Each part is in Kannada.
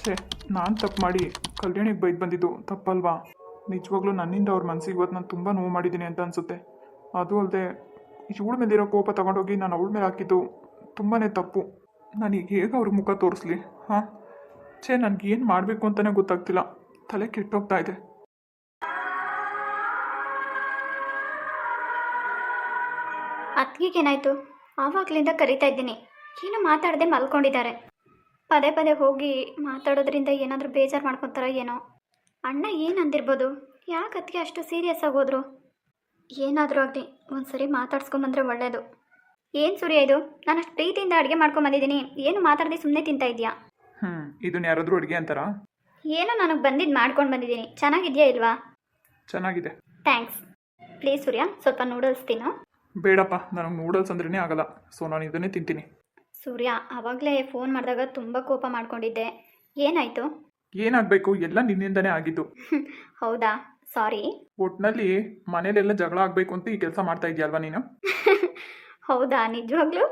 ಛೇ, ನಾನು ತಪ್ಪು ಮಾಡಿ ಕಲ್ಯಾಣಿಗೆ ಬೈದು ಬಂದಿದ್ದು ತಪ್ಪಲ್ವಾ? ನಿಜವಾಗ್ಲೂ ನನ್ನಿಂದ ಅವ್ರ ಮನಸ್ಸಿಗೆ ಇವತ್ತು ನಾನು ತುಂಬ ನೋವು ಮಾಡಿದ್ದೀನಿ ಅಂತ ಅನಿಸುತ್ತೆ. ಅದು ಅಲ್ಲದೆ ಇವಳ ಮೇಲಿರೋ ಕೋಪ ತಗೊಂಡೋಗಿ ನಾನು ಅವಳ ಮೇಲೆ ಹಾಕಿದ್ದು ತುಂಬಾ ತಪ್ಪು. ನಾನೀಗ ಹೇಗೆ ಅವ್ರ ಮುಖ ತೋರಿಸ್ಲಿ? ಹಾಂ, ಛೇ, ನನಗೇನು ಮಾಡಬೇಕು ಅಂತಲೇ ಗೊತ್ತಾಗ್ತಿಲ್ಲ. ತಲೆ ಕೆಟ್ಟೋಗ್ತಾ ಇದೆ. ಅತ್ತಿಗೇನಾಯಿತು? ಆವಾಗಲಿಂದ ಕರಿತಾ ಇದ್ದೀನಿ, ಏನು ಮಾತಾಡದೆ ಮಲ್ಕೊಂಡಿದ್ದಾರೆ. ಪದೇ ಪದೇ ಹೋಗಿ ಮಾತಾಡೋದ್ರಿಂದ ಏನಾದರೂ ಬೇಜಾರು ಮಾಡ್ಕೊತಾರೋ ಏನೋ. ಅಣ್ಣ ಏನು ಅಂದಿರ್ಬೋದು? ಯಾಕೆ ಅತ್ತಿಗೆ ಅಷ್ಟು ಸೀರಿಯಸ್ ಆಗೋದ್ರು? ಏನಾದರೂ ಆಗಲಿ ಒಂದ್ಸರಿ ಮಾತಾಡ್ಸ್ಕೊಂಬಂದ್ರೆ ಒಳ್ಳೆಯದು. ಏನು ಸೂರ್ಯ ಇದು? ನಾನು ಅಷ್ಟು ಪ್ರೀತಿಯಿಂದ ಅಡುಗೆ ಮಾಡ್ಕೊಂಬಂದಿದ್ದೀನಿ, ಏನು ಮಾತಾಡದೆ ಸುಮ್ಮನೆ ತಿಂತಾ ಇದೆಯಾ? ಇದನ್ನ ಯಾರಾದರೂ ಅಡುಗೆ ಅಂತಾರಾ? ಏನೋ ನನಗೆ ಬಂದಿದ್ದು ಮಾಡ್ಕೊಂಡು ಬಂದಿದ್ದೀನಿ. ಚೆನ್ನಾಗಿದೆಯಾ ಇಲ್ವಾ? ಚೆನ್ನಾಗಿದೆ. ಥ್ಯಾಂಕ್ಸ್. ಪ್ಲೀಸ್ ಸೂರ್ಯ, ಸ್ವಲ್ಪ ನೂಡಲ್ಸ್ ತಿನ್ನು. ಬೇಡಪ್ಪ, ನನಗೆ ನೂಡಲ್ಸ್ ಅಂದ್ರೇ ಆಗಲ್ಲ. ಸೊ ನಾನು ಇದನ್ನೇ ತಿಂತೀನಿ. ಸೂರ್ಯ, ಆವಾಗಲೇ ಫೋನ್ ಮಾಡಿದಾಗ ತುಂಬ ಕೋಪ ಮಾಡ್ಕೊಂಡಿದ್ದೆ. ಏನಾಯಿತು? ಏನಾಗಬೇಕು? ಎಲ್ಲ ನಿನ್ನಿಂದನೇ ಆಗಿದ್ದು. ಹೌದಾ? ಸಾರಿ. ಒಟ್ಟಿನಲ್ಲಿ ಮನೇಲೆಲ್ಲ ಜಗಳ ಆಗಬೇಕು ಅಂತ ಈ ಕೆಲಸ ಮಾಡ್ತಾ ಇದೆಯಲ್ವಾ ನೀನು? ಹೌದಾ? ನಿಜವಾಗ್ಲೂ?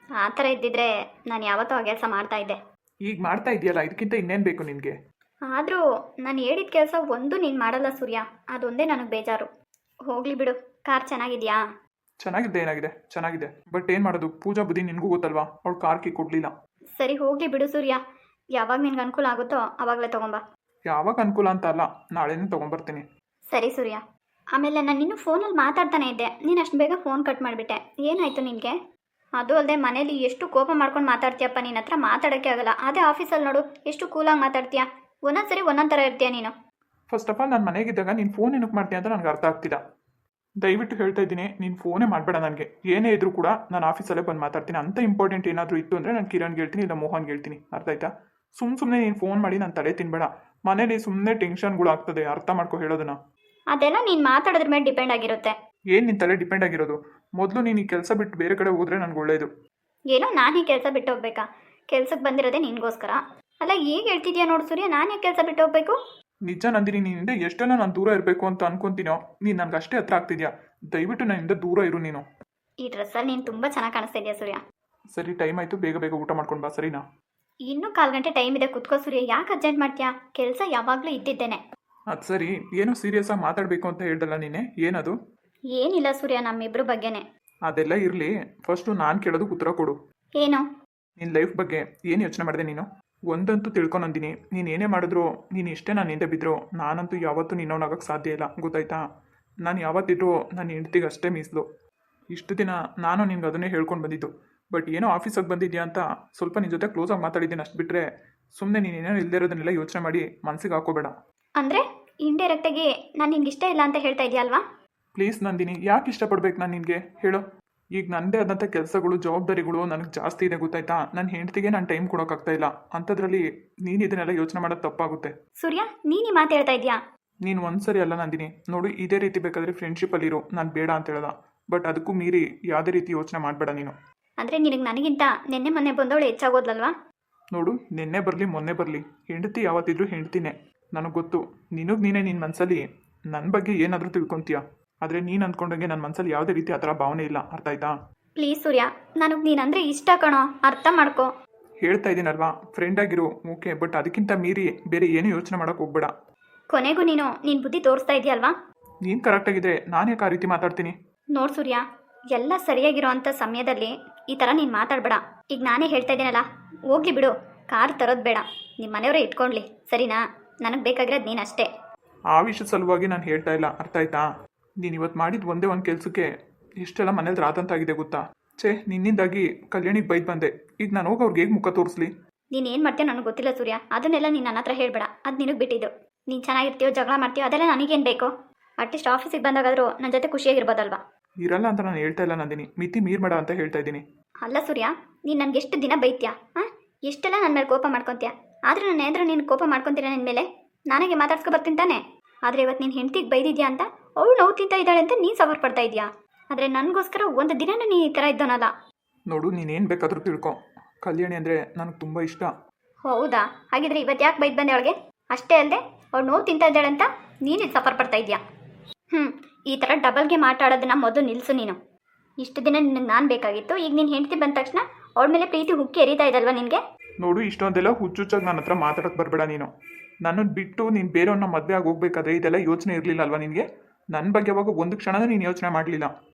ಆ ಥರ ಇದ್ದಿದ್ರೆ ನಾನು ಯಾವತ್ತೂ ಆ ಕೆಲಸ ಮಾಡ್ತಾ ಇದ್ದೆ. ಈಗ ಮಾಡ್ತಾ ಇದೆಯಲ್ಲ, ಇದಕ್ಕಿಂತ ಇನ್ನೇನು ಬೇಕು ನಿನಗೆ? ಆದರೂ ನಾನು ಹೇಳಿದ ಕೆಲಸ ಒಂದು ನೀನು ಮಾಡಲ್ಲ ಸೂರ್ಯ, ಅದೊಂದೇ ನನಗೆ ಬೇಜಾರು. ಹೋಗಲಿ ಬಿಡು. ಕಾರ್ ಚೆನ್ನಾಗಿದೆಯಾ? ಚೆನ್ನಾಗಿದೆ. ಏನಾಗಿದೆ? ಚೆನ್ನಾಗಿದೆ. ಬಟ್ ಏನು ಮಾಡೋದು, ಪೂಜಾ ಬುದ್ಧಿ ನಿನಗೂ ಗೊತ್ತಲ್ವಾ, ಅವಳು ಕಾರ್ ಕೀ ಕೊಡಲಿಲ್ಲ. ಸರಿ ಹೋಗಲಿ ಬಿಡು ಸೂರ್ಯ, ಯಾವಾಗ ನಿನ್ಗೆ ಅನುಕೂಲ ಆಗುತ್ತೋ ಆವಾಗಲೇ ತೊಗೊಂಬ. ಯಾವಾಗ ಅನುಕೂಲ ಅಂತ ಅಲ್ಲ, ನಾಳೆನೇ ತೊಗೊಂಬರ್ತೀನಿ. ಸರಿ ಸೂರ್ಯ. ಆಮೇಲೆ ನಾನು ಇನ್ನೂ ಫೋನಲ್ಲಿ ಮಾತಾಡ್ತಾನೆ ಇದ್ದೆ, ನೀನು ಅಷ್ಟು ಬೇಗ ಫೋನ್ ಕಟ್ ಮಾಡಿಬಿಟ್ಟೆ. ಏನಾಯಿತು ನಿನಗೆ? ಅದು ಅಲ್ಲದೆ ಮನೇಲಿ ಎಷ್ಟು ಕೋಪ ಮಾಡ್ಕೊಂಡು ಮಾತಾಡ್ತೀಯಪ್ಪ, ನಿನ್ನ ಹತ್ರ ಮಾತಾಡೋಕ್ಕೆ ಆಗಲ್ಲ. ಅದೇ ಆಫೀಸಲ್ಲಿ ನೋಡು ಎಷ್ಟು ಕೂಲಾಗಿ ಮಾತಾಡ್ತೀಯಾ. ಒಂದೊಂದ್ಸರಿ ಒಂದೊಂದು ಥರ ಇರ್ತೀಯ ನೀನು. ಫಸ್ಟ್ ಆಫ್ ಆಲ್ ನಾನು ಮನೆಗಿದ್ದಾಗ ನೀನು ಫೋನ್ ಏನಕ್ಕೆ ಮಾಡ್ತೀಯ ಅಂತ ನನಗೆ ಅರ್ಥ ಆಗ್ತಿಲ್ಲ. ದಯವಿಟ್ಟು ಹೇಳ್ತಾ ಇದ್ದೀನಿ, ನೀನು ಫೋನೇ ಮಾಡಬೇಡ ನನಗೆ. ಏನೇ ಇದ್ರೂ ಕೂಡ ನಾನು ಆಫೀಸಲ್ಲೇ ಬಂದು ಮಾತಾಡ್ತೀನಿ. ಅಂಥ ಇಂಪಾರ್ಟೆಂಟ್ ಏನಾದರೂ ಇತ್ತು ಅಂದರೆ ನಾನು ಕಿರಣ್ಗೆ ಹೇಳ್ತೀನಿ, ಇಲ್ಲ ಮೋಹನ್ಗೆ ಹೇಳ್ತೀನಿ. ಅರ್ಥ ಆಯ್ತಾ? ಸುಮ್ಮನೆ ನೀನು ಫೋನ್ ಮಾಡಿ ನಾನು ತಲೆ ತಿನ್ಬೇಡ. ಮನೇಲಿ ಸುಮ್ಮನೆ ಟೆನ್ಷನ್ಗಳು ಆಗ್ತದೆ. ಅರ್ಥ ಮಾಡ್ಕೊ ಹೇಳೋದನ್ನ. ಅದೆಲ್ಲ ನೀನು ಮಾತಾಡೋದ್ರ ಮೇಲೆ ಡಿಪೆಂಡ್ ಆಗಿರುತ್ತೆ. ಏನು ನಿನ್ನ ತಲೆ ಡಿಪೆಂಡ್ ಆಗಿರೋದು? ಮೊದಲು ನೀನು ಈ ಕೆಲಸ ಬಿಟ್ಟು ಬೇರೆ ಕಡೆ ಹೋದರೆ ನನಗೆ ಒಳ್ಳೆಯದು. ಏನೋ ನಾನು ಈ ಕೆಲಸ ಬಿಟ್ಟು ಹೋಗ್ಬೇಕಾ? ಕೆಲ್ಸಕ್ಕೆ ಬಂದಿರೋದೇ ನಿನಗೋಸ್ಕರ. ಅಲ್ಲ, ಈಗ ಹೇಳ್ತಿದ್ಯಾ ನೋಡು ಸೂರ್ಯ, ನಾನು ಯಾಕೆ ಕೆಲಸ ಬಿಟ್ಟು ಹೋಗ್ಬೇಕು? ನಿಜ ನಂದಿನಿ, ನಿನ್ನಿಂದ ಎಷ್ಟೆಲ್ಲ ನಾನು ದೂರ ಇರಬೇಕು ಅಂತ ಅನ್ಕೊಂತೀನೋ, ನೀನು ನನಗೆ ಅಷ್ಟೇ ಹತ್ರ ಆಗ್ತಿದ್ಯಾ. ದಯವಿಟ್ಟು ನನ್ನಿಂದ ದೂರ ಇರು ನೀನು. ಈ ಡ್ರೆಸ್ಸಲ್ಲಿ ನೀನು ತುಂಬ ಚೆನ್ನಾಗಿ ಕಾಣಿಸ್ತಾ ಇದೆಯಾ ಸೂರ್ಯ. ಸರಿ, ಟೈಮ್ ಆಯಿತು, ಬೇಗ ಬೇಗ ಊಟ ಮಾಡ್ಕೊಂಡು ಬಾ, ಸರಿನಾ? ಇನ್ನೂ 1/4 ಗಂಟೆ ಟೈಮ್ ಇದೆ, ಕುತ್ಕೋ ಸೂರ್ಯ. ಯಾಕೆ ಅರ್ಜೆಂಟ್ ಮಾಡ್ತೀಯಾ? ಕೆಲಸ ಯಾವಾಗಲೂ ಇದ್ದಿದ್ದೇನೆ. ಅದು ಸರಿ, ಏನೋ ಸೀರಿಯಸ್ ಆಗಿ ಮಾತಾಡಬೇಕು ಅಂತ ಹೇಳ್ದಲ್ಲ ನೀನೆ, ಏನದು? ಏನಿಲ್ಲ ಸೂರ್ಯ, ನಮ್ಮಿಬ್ರ ಬಗ್ಗೆನೆ. ಅದೆಲ್ಲ ಇರಲಿ, ಫಸ್ಟು ನಾನು ಕೇಳೋದಕ್ಕೆ ಉತ್ತರ ಕೊಡು. ಏನು? ನಿನ್ನ ಲೈಫ್ ಬಗ್ಗೆ ಏನು ಯೋಚನೆ ಮಾಡಿದೆ ನೀನು? ಒಂದಂತೂ ತಿಳ್ಕೊಂಬಂದಿನಿ, ನೀನು ಏನೇ ಮಾಡಿದ್ರು, ನೀನು ಇಷ್ಟೇ ನಾನು ಹಿಂದೆ ಬಿದ್ದರು, ನಾನಂತೂ ಯಾವತ್ತೂ ನಿನ್ನವನಾಗಕ್ಕೆ ಸಾಧ್ಯ ಇಲ್ಲ, ಗೊತ್ತಾಯ್ತಾ? ನಾನು ಯಾವತ್ತಿದ್ರೂ ನನ್ನ ಹೆಂಡ್ತಿಗೆ ಅಷ್ಟೇ ಮೀಸಲು. ಇಷ್ಟು ದಿನ ನಾನು ನಿನ್ಗೆ ಅದನ್ನೇ ಹೇಳ್ಕೊಂಡು ಬಂದಿದ್ದು. ಬಟ್ ಏನೋ ಆಫೀಸಾಗಿ ಬಂದಿದ್ಯಾ ಅಂತ ಸ್ವಲ್ಪ ನಿನ್ನ ಜೊತೆ ಕ್ಲೋಸಾಗಿ ಮಾತಾಡಿದ್ದೀನಿ, ಅಷ್ಟು ಬಿಟ್ಟರೆ ಸುಮ್ಮನೆ ನೀನೇನೋ ಇಲ್ಲದೇ ಇರೋದನ್ನೆಲ್ಲ ಯೋಚನೆ ಮಾಡಿ ಮನಸ್ಸಿಗೆ ಹಾಕೋಬೇಡ. ಅಂದರೆ ಇಂಡೈರೆಕ್ಟಾಗಿ ನಾನು ನಿನ್ಗೆ ಇಷ್ಟ ಇಲ್ಲ ಅಂತ ಹೇಳ್ತಾ ಇದೆಯಾ ಅಲ್ವಾ? ಪ್ಲೀಸ್ ನಂದಿನಿ, ಯಾಕೆ ಇಷ್ಟಪಡ್ಬೇಕು ನಾನು ನಿನಗೆ ಹೇಳು? ಈಗ ನನ್ನದೇ ಆದಂಥ ಕೆಲಸಗಳು, ಜವಾಬ್ದಾರಿಗಳು ನನಗೆ ಜಾಸ್ತಿ ಇದೆ, ಗೊತ್ತಾಯ್ತಾ? ನನ್ನ ಹೆಂಡ್ತಿಗೆ ನಾನು ಟೈಮ್ ಕೊಡೋಕ್ಕಾಗ್ತಾ ಇಲ್ಲ. ಅಂಥದ್ರಲ್ಲಿ ನೀನು ಇದನ್ನೆಲ್ಲ ಯೋಚನೆ ಮಾಡೋದು ತಪ್ಪಾಗುತ್ತೆ. ಸೂರ್ಯ, ನೀನು ಮಾತು ಹೇಳ್ತಾ ಇದೆಯಾ? ನೀನು ಒಂದ್ಸರಿ ಅಲ್ಲ ನಂದಿನಿ, ನೋಡು, ಇದೇ ರೀತಿ ಬೇಕಾದರೆ ಫ್ರೆಂಡ್ಶಿಪ್ಪಲ್ಲಿರು, ನಾನು ಬೇಡ ಅಂತ ಹೇಳಲ್ಲ. ಬಟ್ ಅದಕ್ಕೂ ಮೀರಿ ಯಾವುದೇ ರೀತಿ ಯೋಚನೆ ಮಾಡಬೇಡ ನೀನು. ಅಂದರೆ ನಿನಗೆ ನನಗಿಂತ ನಿನ್ನೆ ಮೊನ್ನೆ ಬಂದವಳು ಹೆಚ್ಚಾಗೋದ್ಲಲ್ವಾ? ನೋಡು, ನಿನ್ನೆ ಬರಲಿ ಮೊನ್ನೆ ಬರಲಿ, ಹೆಂಡತಿ ಯಾವತ್ತಿದ್ರೂ ಹೆಂಡ್ತಿನೇ. ನನಗೆ ಗೊತ್ತು, ನೀನೇ ನಿನ್ನ ಮನಸ್ಸಲ್ಲಿ ನನ್ನ ಬಗ್ಗೆ ಏನಾದರೂ ತಿಳ್ಕೊತೀಯ. ಆದರೆ ನೀನು ಅಂದ್ಕೊಂಡಂಗೆ ನನ್ನ ಮನಸ್ಸಲ್ಲಿ ಯಾವುದೇ ರೀತಿ ಆ ಥರ ಭಾವನೆ ಇಲ್ಲ, ಅರ್ಥ ಆಯ್ತಾ? ಪ್ಲೀಸ್ ಸೂರ್ಯ, ನನಗೆ ನೀನಂದರೆ ಇಷ್ಟ ಕಣೋ, ಅರ್ಥ ಮಾಡ್ಕೋ. ಹೇಳ್ತಾ ಇದ್ದೀನಲ್ವಾ, ಫ್ರೆಂಡ್ ಆಗಿರು, ಓಕೆ. ಬಟ್ ಅದಕ್ಕಿಂತ ಮೀರಿ ಬೇರೆ ಏನೂ ಯೋಚನೆ ಮಾಡೋಕೆ ಹೋಗ್ಬೇಡ. ಕೊನೆಗೂ ನೀನು ಬುದ್ಧಿ ತೋರಿಸ್ತಾ ಇದೆಯಲ್ವಾ? ನೀನು ಕರೆಕ್ಟಾಗಿದ್ದರೆ ನಾನು ಯಾಕೆ ಆ ರೀತಿ ಮಾತಾಡ್ತೀನಿ? ನೋಡು ಸೂರ್ಯ, ಎಲ್ಲ ಸರಿಯಾಗಿರೋ ಅಂಥ ಸಮಯದಲ್ಲಿ ಈ ಥರ ನೀನು ಮಾತಾಡಬೇಡ. ಈಗ ನಾನೇ ಹೇಳ್ತಾ ಇದ್ದೀನಲ್ಲ, ಹೋಗ್ಲಿ ಬಿಡು, ಕಾರ್ ತರೋದು ಬೇಡ, ನಿಮ್ಮ ಮನೆಯವರೇ ಇಟ್ಕೊಳ್ಳಿ, ಸರಿನಾ? ನನಗೆ ಬೇಕಾಗಿರೋದು ನೀನು ಅಷ್ಟೇ. ಆ ವಿಷಯದ ಸಲುವಾಗಿ ನಾನು ಹೇಳ್ತಾ ಇಲ್ಲ, ಅರ್ಥ ಆಯ್ತಾ? ನೀನು ಇವತ್ತು ಮಾಡಿದ್ದು ಒಂದೇ ಒಂದು ಕೆಲಸಕ್ಕೆ ಇಷ್ಟೆಲ್ಲ ಮನೇಲಿ ರಾತಂತಾಗಿದೆ, ಗೊತ್ತಾ? ಛೇ, ನಿನ್ನಿಂದಾಗಿ ಕಲ್ಯಾಣಿಗೆ ಬೈದು ಬಂದೆ. ಈಗ ನಾನು ಹೋಗಿ ಅವ್ರಿಗೆ ಹೇಗೆ ಮುಖ ತೋರಿಸ್ಲಿ? ನೀನು ಏನು ಮಾಡ್ತೀಯೋ ನನಗೆ ಗೊತ್ತಿಲ್ಲ ಸೂರ್ಯ, ಅದನ್ನೆಲ್ಲ ನೀನು ನನ್ನ ಹತ್ರ ಹೇಳಬೇಡ. ಅದು ನಿನಗೆ ಬಿಟ್ಟಿದ್ದು. ನೀನು ಚೆನ್ನಾಗಿರ್ತೀಯೋ ಜಗಳ ಮಾಡ್ತೀಯೋ ಅದೆಲ್ಲ ನನಗೇನು ಬೇಕು? ಅಟ್ಲೀಸ್ಟ್ ಆಫೀಸಿಗೆ ಬಂದಾಗಾದರೂ ನನ್ನ ಜೊತೆ ಖುಷಿಯಾಗಿರ್ಬೋದಲ್ವಾ? ಇರಲ್ಲ ಅಂತ ನಾನು ಹೇಳ್ತಾ ಇಲ್ಲ ನಂದಿನಿ, ಮಿತಿ ಮೀರ್ಬೇಡ ಅಂತ ಹೇಳ್ತಾ ಇದ್ದೀನಿ. ಅಲ್ಲ ಸೂರ್ಯ, ನೀನು ನನಗೆ ಎಷ್ಟು ದಿನ ಬೈತ್ಯಾ? ಹಾಂ, ಎಷ್ಟೆಲ್ಲ ನನ್ನ ಮೇಲೆ ಕೋಪ ಮಾಡ್ಕೊತೀಯ. ಆದರೆ ನಾನು ಏನಾದರೂ ನೀನು ಕೋಪ ಮಾಡ್ಕೊತೀರ ನನ್ನ ಮೇಲೆ, ನನಗೆ ಮಾತಾಡ್ಸ್ಕೊ ಬರ್ತೀನಿ ತಾನೆ. ಆದರೆ ಇವತ್ತು ನೀನು ಹೆಂಡ್ತಿಗೆ ಬೈದಿದ್ಯಾ ಅಂತ ಅವಳು ನೋವು ತಿಂತಾ ಇದ್ದಾಳೆ ಅಂತ ನೀನು ಸಫರ್ ಪಡ್ತಾ ಇದೆಯಾ. ಆದರೆ ನನಗೋಸ್ಕರ ಒಂದು ದಿನನೂ ನೀನು ಈ ಥರ ಇದ್ದೋನಲ್ಲ. ನೋಡು, ನೀನೇನು ಬೇಕಾದರೂ ತಿಳ್ಕೊ, ಕಲ್ಯಾಣಿ ಅಂದರೆ ನನಗೆ ತುಂಬ ಇಷ್ಟ. ಹೌದಾ? ಹಾಗಿದ್ರೆ ಇವತ್ತು ಯಾಕೆ ಬೈದು ಬಂದೆ ಅವಳಿಗೆ? ಅಷ್ಟೇ ಅಲ್ಲದೆ ಅವಳು ನೋವು ತಿಂತಾ ಇದ್ದಾಳೆ ಅಂತ ನೀನು ಸಫರ್ ಪಡ್ತಾ ಇದೆಯಾ? ಈ ಥರ ಡಬಲ್ಗೆ ಮಾತಾಡೋದನ್ನ ಮೊದಲು ನಿಲ್ಲಿಸು ನೀನು. ಇಷ್ಟು ದಿನ ನಿನಗೆ ನಾನು ಬೇಕಾಗಿತ್ತು, ಈಗ ನೀನು ಹೆಂಡ್ತಿ ಬಂದ ತಕ್ಷಣ ಅವಳ ಮೇಲೆ ಪ್ರೀತಿ ಹುಕ್ಕಿ ಎರಿತಾ ಇದ್ದಲ್ವ ನಿನಗೆ? ನೋಡು ಇಷ್ಟೊಂದೆಲ್ಲ ಹುಚ್ಚುಚ್ಚಾಗಿ ನನ್ನ ಹತ್ರ ಮಾತಾಡೋಕ್ಕೆ ಬರಬೇಡ ನೀನು. ನನ್ನನ್ನು ಬಿಟ್ಟು ನೀನು ಬೇರೆಯವ್ರನ್ನ ಮದುವೆ ಆಗಿ ಹೋಗ್ಬೇಕಾದ್ರೆ ಇದೆಲ್ಲ ಯೋಚನೆ ಇರಲಿಲ್ಲ ಅಲ್ವಾ ನಿನಗೆ? ನನ್ನ ಬಗ್ಗೆ ಅವಾಗ ಒಂದು ಕ್ಷಣನೂ ನೀನು ಯೋಚನೆ ಮಾಡಲಿಲ್ಲ.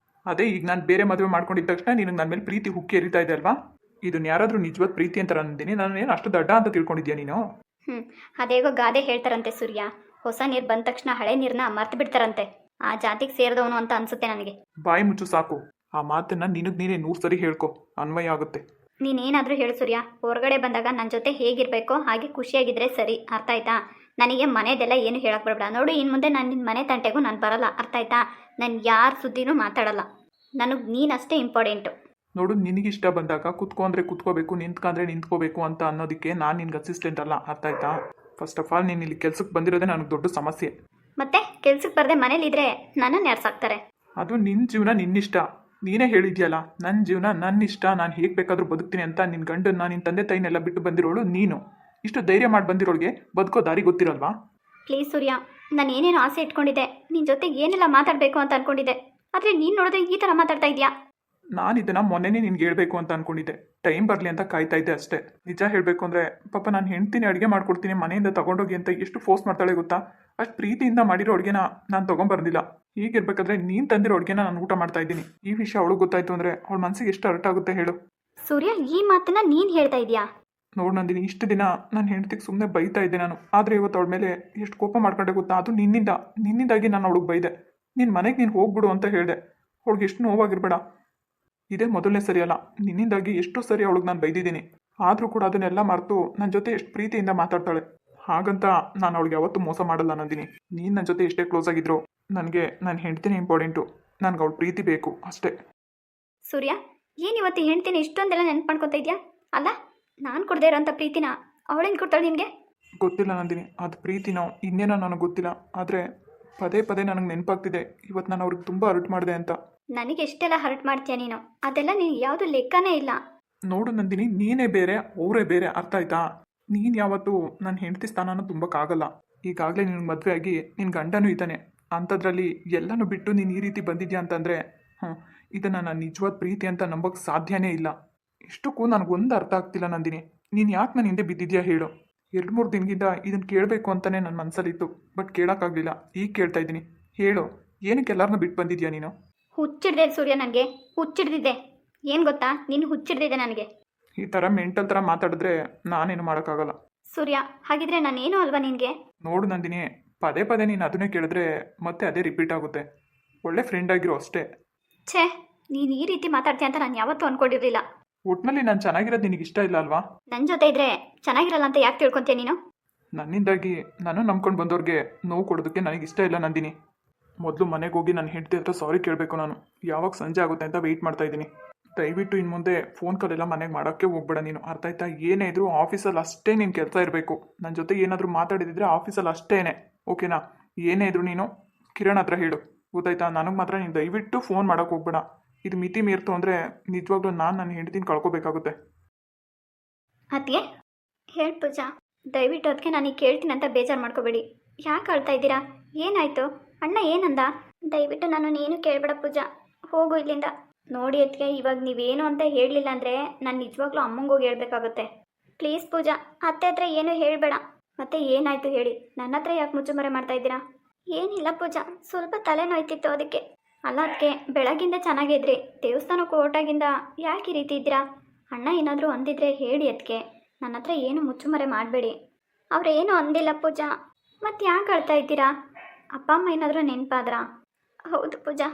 ಅದೇ ಈಗ ನಾನು ಬೇರೆ ಮದುವೆ ಮಾಡ್ಕೊಂಡಿದ್ದ ತಕ್ಷಣ ನಿನಗೆ ನನ್ನ ಮೇಲೆ ಪ್ರೀತಿ ಹುಕ್ಕಿ ಎರಿತಾ ಇದೆ ಅಲ್ವಾ? ಇದನ್ನ ಯಾರಾದರೂ ನಿಜವಾದ ಪ್ರೀತಿ ಅಂತ ಅಂದಿನಿ? ನಾನು ಏನು ಅಷ್ಟು ದಡ್ಡ ಅಂತ ತಿಳ್ಕೊಂಡಿದ್ಯಾ ನೀನು? ಅದೇಗೋ ಗಾದೆ ಹೇಳ್ತಾರಂತೆ ಸೂರ್ಯ, ಹೊಸ ನೀರು ಬಂದ ತಕ್ಷಣ ಹಳೆ ನೀರನ್ನ ಮರ್ತು ಬಿಡ್ತಾರಂತೆ. ಆ ಜಾತಿಗೆ ಸೇರಿದವನು ಅಂತ ಅನ್ಸುತ್ತೆ ನನಗೆ. ಬಾಯಿ ಮುಚ್ಚು ಸಾಕು. ಆ ಮಾತನ್ನ ನಿನಗೆ ನೀನೇ 100 ಸರಿ ಹೇಳ್ಕೊ, ಅನ್ವಯ ಆಗುತ್ತೆ. ನೀನೇನಾದರೂ ಹೇಳು ಸೂರ್ಯ, ಹೊರಗಡೆ ಬಂದಾಗ ನನ್ನ ಜೊತೆ ಹೇಗಿರಬೇಕೋ ಹಾಗೆ ಖುಷಿಯಾಗಿದ್ರೆ ಸರಿ, ಅರ್ಥ ಆಯ್ತಾ? ನನಗೆ ಮನೆದೆಲ್ಲ ಏನು ಹೇಳಕ್ಕೆ ಬರಬೇಡ. ನೋಡು, ಇನ್ನು ಮುಂದೆ ನಾನು ನಿನ್ನ ಮನೆ ತಂಟೆಗೂ ನಾನು ಬರಲ್ಲ, ಅರ್ಥ ಆಯ್ತಾ? ನಾನು ಯಾರ ಸುದ್ದಿನೂ ಮಾತಾಡಲ್ಲ. ನನಗೆ ನೀನಷ್ಟೇ ಇಂಪಾರ್ಟೆಂಟು. ನೋಡು, ನಿನಗಿಷ್ಟ ಬಂದಾಗ ಕುತ್ಕೊಂಡ್ರೆ ಕುತ್ಕೋಬೇಕು, ನಿಂತ್ಕೊಂಡ್ರೆ ನಿಂತ್ಕೋಬೇಕು ಅಂತ ಅನ್ನೋದಕ್ಕೆ ನಾನು ನಿನ್ಗೆ ಅಸಿಸ್ಟೆಂಟ್ ಅಲ್ಲ, ಅರ್ಥ ಆಯ್ತಾ? ಫಸ್ಟ್ ಆಫ್ ಆಲ್ ನೀನು ಇಲ್ಲಿ ಕೆಲ್ಸಕ್ಕೆ ಬಂದಿರೋದೇ ನನಗೆ ದೊಡ್ಡ ಸಮಸ್ಯೆ. ಮತ್ತೆ ಕೆಲ್ಸಕ್ಕೆ ಬರದೆ ಮನೇಲಿದ್ರೆ ನನ್ನನ್ನು ಯಾರು ಸಾಕ್ತಾರೆ? ಅದು ನಿನ್ನ ಜೀವನ ನಿನ್ನಿಷ್ಟ. ನೀನೇ ಹೇಳಿದ್ಯಲ್ಲ, ನನ್ನ ಜೀವನ ನನ್ನ ಇಷ್ಟ, ನಾನು ಹೇಗೆ ಬೇಕಾದರೂ ಬದುಕ್ತೀನಿ ಅಂತ. ನಿನ್ನ ಗಂಡನ್ನ ನಿನ್ನ ತಂದೆ ತಾಯಿನೆಲ್ಲ ಬಿಟ್ಟು ಬಂದಿರೋಳು ನೀನು. ಇಷ್ಟು ಧೈರ್ಯ ಮಾಡಿ ಬಂದಿರೋಳಿಗೆ ಬದುಕೋ ದಾರಿ ಗೊತ್ತಿರಲ್ವಾ? ಪ್ಲೀಸ್ ಸೂರ್ಯ, ನಾನು ಏನೇನು ಆಸೆ ಇಟ್ಕೊಂಡಿದ್ದೆ, ನಿನ್ನ ಜೊತೆಗೆ ಏನೆಲ್ಲ ಮಾತಾಡಬೇಕು ಅಂತ ಅನ್ಕೊಂಡಿದ್ದೆ, ಆದರೆ ನೀನು ನೋಡಿದ್ರೆ ಈ ಥರ ಮಾತಾಡ್ತಾ ಇದೆಯಾ? ನಾನು ಇದನ್ನು ಮೊನ್ನೆನೇ ನಿನ್ಗೆ ಹೇಳ್ಬೇಕು ಅಂತ ಅಂದ್ಕೊಂಡಿದ್ದೆ. ಟೈಮ್ ಬರಲಿ ಅಂತ ಕಾಯ್ತಾ ಇದ್ದೆ ಅಷ್ಟೇ. ನಿಜ ಹೇಳಬೇಕು ಅಂದರೆ ಪಾಪ ನಾನು ಹೆಂಡ್ತೀನಿ, ಅಡುಗೆ ಮಾಡ್ಕೊಡ್ತೀನಿ, ಮನೆಯಿಂದ ತೊಗೊಂಡೋಗಿ ಅಂತ ಎಷ್ಟು ಫೋರ್ಸ್ ಮಾಡ್ತಾಳೆ ಗೊತ್ತಾ? ಅಷ್ಟು ಪ್ರೀತಿಯಿಂದ ಮಾಡಿರೋ ಅಡುಗೆನ ನಾನು ತೊಗೊಂಬರ್ದಿಲ್ಲ. ಹೀಗಿರ್ಬೇಕಾದ್ರೆ ನೀನು ತಂದಿರೋ ಅಡುಗೆನ ನಾನು ಊಟ ಮಾಡ್ತಾ ಇದ್ದೀನಿ. ಈ ವಿಷಯ ಅವಳು ಗೊತ್ತಾಯ್ತು ಅಂದರೆ ಅವಳ ಮನಸ್ಸಿಗೆ ಎಷ್ಟು ಹರ್ಟ್ ಆಗುತ್ತೆ ಹೇಳು? ಸೂರ್ಯ, ಈ ಮಾತನ್ನ ನೀನು ಹೇಳ್ತಾ ಇದೆಯಾ? ನೋಡು ನಂದಿನಿ, ಇಷ್ಟು ದಿನ ನಾನು ಹೆಂಡ್ತಿಗೆ ಸುಮ್ಮನೆ ಬೈತಾ ಇದ್ದೆ ನಾನು. ಆದರೆ ಇವತ್ತು ಅವಳ ಮೇಲೆ ಎಷ್ಟು ಕೋಪ ಮಾಡ್ಕೊಂಡೆ ಗೊತ್ತಾ? ಅದು ನಿನ್ನಿಂದಾಗಿ ನಾನು ಅವಳಿಗೆ ಬೈದೆ. ನಿನ್ನ ಮನೆಗೆ ನೀನು ಹೋಗ್ಬಿಡು ಅಂತ ಹೇಳಿದೆ. ಅವಳಿಗೆ ಎಷ್ಟು ನೋವಾಗಿರ್ಬೇಡ. ಇದೇ ಮೊದಲನೇ ಸರಿ ಅಲ್ಲ, ನಿನ್ನಿಂದಾಗಿ ಎಷ್ಟೋ ಸರಿ ಅವಳಿಗೆ ನಾನು ಬೈದಿದ್ದೀನಿ. ಆದರೂ ಕೂಡ ಅದನ್ನೆಲ್ಲ ಮರೆತು ನನ್ನ ಜೊತೆ ಎಷ್ಟು ಪ್ರೀತಿಯಿಂದ ಮಾತಾಡ್ತಾಳೆ. ಹಾಗಂತ ನಾನು ಅವಳಿಗೆ ಯಾವತ್ತೂ ಮೋಸ ಮಾಡಲ್ಲ ನಂದಿನಿ. ನೀನು ನನ್ನ ಜೊತೆ ಎಷ್ಟೇ ಕ್ಲೋಸ್ ಆಗಿದ್ರು ನನಗೆ ನನ್ನ ಹೆಂಡ್ತಿನೇ ಇಂಪಾರ್ಟೆಂಟು. ನನಗೆ ಅವಳು ಪ್ರೀತಿ ಬೇಕು ಅಷ್ಟೇ. ಸೂರ್ಯ, ಏನು ಇವತ್ತು ಹೆಂಡ್ತಿನ ಇಷ್ಟೊಂದೆಲ್ಲ ನೆನ್ಪು ಮಾಡ್ಕೊತಾ ಇದೆಯಾ? ಅಲ್ಲ, ನಾನು ಕೊಡದೇ ಇರೋಂಥ ಪ್ರೀತಿನ ಅವಳೇನು ಕೊಡ್ತಾಳೆ ನಿನಗೆ? ಗೊತ್ತಿಲ್ಲ ನಂದಿನಿ, ಅದು ಪ್ರೀತಿನೋ ಇನ್ನೇನೋ ನನಗೆ ಗೊತ್ತಿಲ್ಲ. ಆದರೆ ಪದೇ ಪದೇ ನನಗೆ ನೆನಪಾಗ್ತಿದೆ ಇವತ್ತು ನಾನು ಅವ್ರಿಗೆ ತುಂಬ ಹರ್ಟ್ ಮಾಡಿದೆ ಅಂತ. ನನಗೆ ಎಷ್ಟೆಲ್ಲ ಹರ್ಟ್ ಮಾಡ್ತೀಯ ನೀನು? ಅದೆಲ್ಲ ನೀನು ಯಾವುದು ಲೆಕ್ಕನೇ ಇಲ್ಲ. ನೋಡು ನಂದಿನಿ, ನೀನೇ ಬೇರೆ ಅವರೇ ಬೇರೆ, ಅರ್ಥ ಆಯ್ತಾ? ನೀನು ಯಾವತ್ತೂ ನನ್ನ ಹೆಂಡತಿ ಸ್ಥಾನನೂ ತುಂಬಕ್ಕಾಗಲ್ಲ. ಈಗಾಗಲೇ ನಿನಗೆ ಮದುವೆ ಆಗಿ ನಿನ್ನ ಗಂಡನೂ ಇದ್ದಾನೆ. ಅಂಥದ್ರಲ್ಲಿ ಎಲ್ಲನೂ ಬಿಟ್ಟು ನೀನು ಈ ರೀತಿ ಬಂದಿದ್ಯಾ ಅಂತಂದರೆ ಇದನ್ನು ನಾನು ನಿಜವಾದ ಪ್ರೀತಿ ಅಂತ ನಂಬೋಕ್ಕೆ ಸಾಧ್ಯನೇ ಇಲ್ಲ. ಇಷ್ಟಕ್ಕೂ ನನಗೊಂದು ಅರ್ಥ ಆಗ್ತಿಲ್ಲ ನಂದಿನಿ, ನೀನು ಯಾಕೆ ನನ್ನ ಹಿಂದೆ ಬಿದ್ದಿದ್ಯಾ ಹೇಳು? 2-3 ದಿನದಿಂದ ಇದನ್ನು ಕೇಳಬೇಕು ಅಂತಲೇ ನನ್ನ ಮನಸ್ಸಲ್ಲಿತ್ತು, ಬಟ್ ಕೇಳೋಕ್ಕಾಗಲಿಲ್ಲ. ಈಗ ಕೇಳ್ತಾ ಇದ್ದೀನಿ, ಹೇಳು, ಏನಕ್ಕೆ ಎಲ್ಲರನ್ನೂ ಬಿಟ್ಟು ಬಂದಿದ್ಯಾ ನೀನು? ಹುಚ್ಚಿಡ್ದೆ ಸೂರ್ಯ, ನನಗೆ ಹುಚ್ಚಿಡ್ದಿದ್ದೆ. ಏನು ಗೊತ್ತಾ, ನೀನು ಹುಚ್ಚಿಡ್ದಿದ್ದೆ ನನಗೆ. ಈ ಥರ ಮೆಂಟಲ್ ಥರ ಮಾತಾಡಿದ್ರೆ ನಾನೇನು ಮಾಡೋಕ್ಕಾಗಲ್ಲ. ಸೂರ್ಯ, ಹಾಗಿದ್ರೆ ನಾನೇನು ಅಲ್ವಾ ನಿನಗೆ? ನೋಡು ನಂದಿನಿ, ಪದೇ ಪದೇ ನೀನು ಅದನ್ನೇ ಕೇಳಿದ್ರೆ ಮತ್ತೆ ಅದೇ ರಿಪೀಟ್ ಆಗುತ್ತೆ. ಒಳ್ಳೆ ಫ್ರೆಂಡ್ ಆಗಿರೋ ಅಷ್ಟೇ. ಛೇ, ನೀನು ಈ ರೀತಿ ಮಾತಾಡ್ತೀಯ ಅಂತ ನಾನು ಯಾವತ್ತೂ ಅಂದ್ಕೊಂಡಿರಲಿಲ್ಲ. ಒಟ್ಟಿನಲ್ಲಿ ನಾನು ಚೆನ್ನಾಗಿರೋದು ನಿನಗೆ ಇಷ್ಟ ಇಲ್ಲ ಅಲ್ವಾ? ನನ್ನ ಜೊತೆ ಇದ್ರೆ ಚೆನ್ನಾಗಿರಲ್ಲ ಅಂತ ಯಾಕೆ ತಿಳ್ಕೊತೀಯ ನೀನು? ನನ್ನಿಂದಾಗಿ ನಾನು ನಂಬ್ಕೊಂಡು ಬಂದವ್ರಿಗೆ ನೋವು ಕೊಡೋದಕ್ಕೆ ನನಗೆ ಇಷ್ಟ ಇಲ್ಲ ನಂದಿನಿ. ಮೊದಲು ಮನೆಗೆ ಹೋಗಿ ನನ್ನ ಹೆಂಡತಿ ಹತ್ರ ಸಾರಿ ಕೇಳಬೇಕು ನಾನು. ಯಾವಾಗ ಸಂಜೆ ಆಗುತ್ತೆ ಅಂತ ವೆಯ್ಟ್ ಮಾಡ್ತಾ ಇದ್ದೀನಿ. ದಯವಿಟ್ಟು ಇನ್ನು ಮುಂದೆ ಫೋನ್ ಕಾಲೆಲ್ಲ ಮನೆಗೆ ಮಾಡೋಕ್ಕೆ ಹೋಗ್ಬೇಡ ನೀನು, ಅರ್ಥ ಆಯ್ತಾ? ಏನೇ ಇದ್ರೂ ಆಫೀಸಲ್ಲಿ ಅಷ್ಟೇ ನೀನು ಕೆಲಸ ಇರಬೇಕು. ನನ್ನ ಜೊತೆ ಏನಾದರೂ ಮಾತಾಡಿದಿದ್ರೆ ಆಫೀಸಲ್ಲಿ ಅಷ್ಟೇ, ಓಕೆನಾ? ಏನೇ ಇದ್ರು ನೀನು ಕಿರಣ್ ಹತ್ರ ಹೇಳು, ಗೊತ್ತಾಯ್ತಾ? ನನಗೆ ಮಾತ್ರ ನೀನು ದಯವಿಟ್ಟು ಫೋನ್ ಮಾಡೋಕ್ಕೆ ಹೋಗ್ಬೇಡ. ಇದು ಮಿತಿ ಮೀರ್ತು ಅಂದರೆ ನಿಜವಾಗ್ಲೂ ನಾನು ನನ್ನ ಹೆಂಡತಿನ ಕಳ್ಕೊಬೇಕಾಗುತ್ತೆ. ಅದಕ್ಕೆ ಹೇಳಿ ಪೂಜಾ, ದಯವಿಟ್ಟು ಅದಕ್ಕೆ ನನಗೆ ಕೇಳ್ತೀನಿ ಅಂತ ಬೇಜಾರು ಮಾಡ್ಕೋಬೇಡಿ. ಯಾಕೆ ಅಳ್ತಾ ಇದ್ದೀರಾ? ಏನಾಯಿತು? ಅಣ್ಣ ಏನಂದ? ದಯವಿಟ್ಟು ನಾನು ಏನು ಕೇಳಬೇಡ ಪೂಜಾ, ಹೋಗು ಇಲ್ಲಿಂದ. ನೋಡಿ ಅದಕ್ಕೆ ಇವಾಗ ನೀವೇನು ಅಂತ ಹೇಳಲಿಲ್ಲ ಅಂದರೆ ನಾನು ನಿಜವಾಗ್ಲೂ ಅಮ್ಮಂಗೆ ಹೋಗಿ ಹೇಳ್ಬೇಕಾಗುತ್ತೆ. ಪ್ಲೀಸ್ ಪೂಜಾ, ಅತ್ತೆ ಹತ್ರ ಏನು ಹೇಳಬೇಡ. ಮತ್ತೆ ಏನಾಯಿತು ಹೇಳಿ, ನನ್ನ ಹತ್ರ ಯಾಕೆ ಮುಚ್ಚುಮರೆ ಮಾಡ್ತಾ ಇದ್ದೀರಾ? ಏನಿಲ್ಲ ಪೂಜಾ, ಸ್ವಲ್ಪ ತಲೆನೋಯ್ತಿತ್ತು ಅದಕ್ಕೆ. ಅಲ್ಲ ಅದಕ್ಕೆ ಬೆಳಗಿಂದ ಚೆನ್ನಾಗಿದ್ರಿ, ದೇವಸ್ಥಾನಕ್ಕೆ ಹೊರಟಾಗಿಂದ ಯಾಕೆ ಈ ರೀತಿ ಇದ್ದೀರಾ? ಅಣ್ಣ ಏನಾದರೂ ಅಂದಿದ್ರೆ ಹೇಳಿ ಅದಕ್ಕೆ. ನನ್ನ ಹತ್ರ ಏನು ಮುಚ್ಚುಮರೆ ಮಾಡಬೇಡಿ. ಅವ್ರೇನು ಅಂದಿಲ್ಲ ಪೂಜಾ. ಮತ್ತೆ ಯಾಕೆ ಅಳ್ತಾ ಇದ್ದೀರಾ? ಅಪ್ಪ ಅಮ್ಮ ಏನಾದರೂ ನೆನಪಾದ್ರಾ? ಹೌದು ಪೂಜಾ,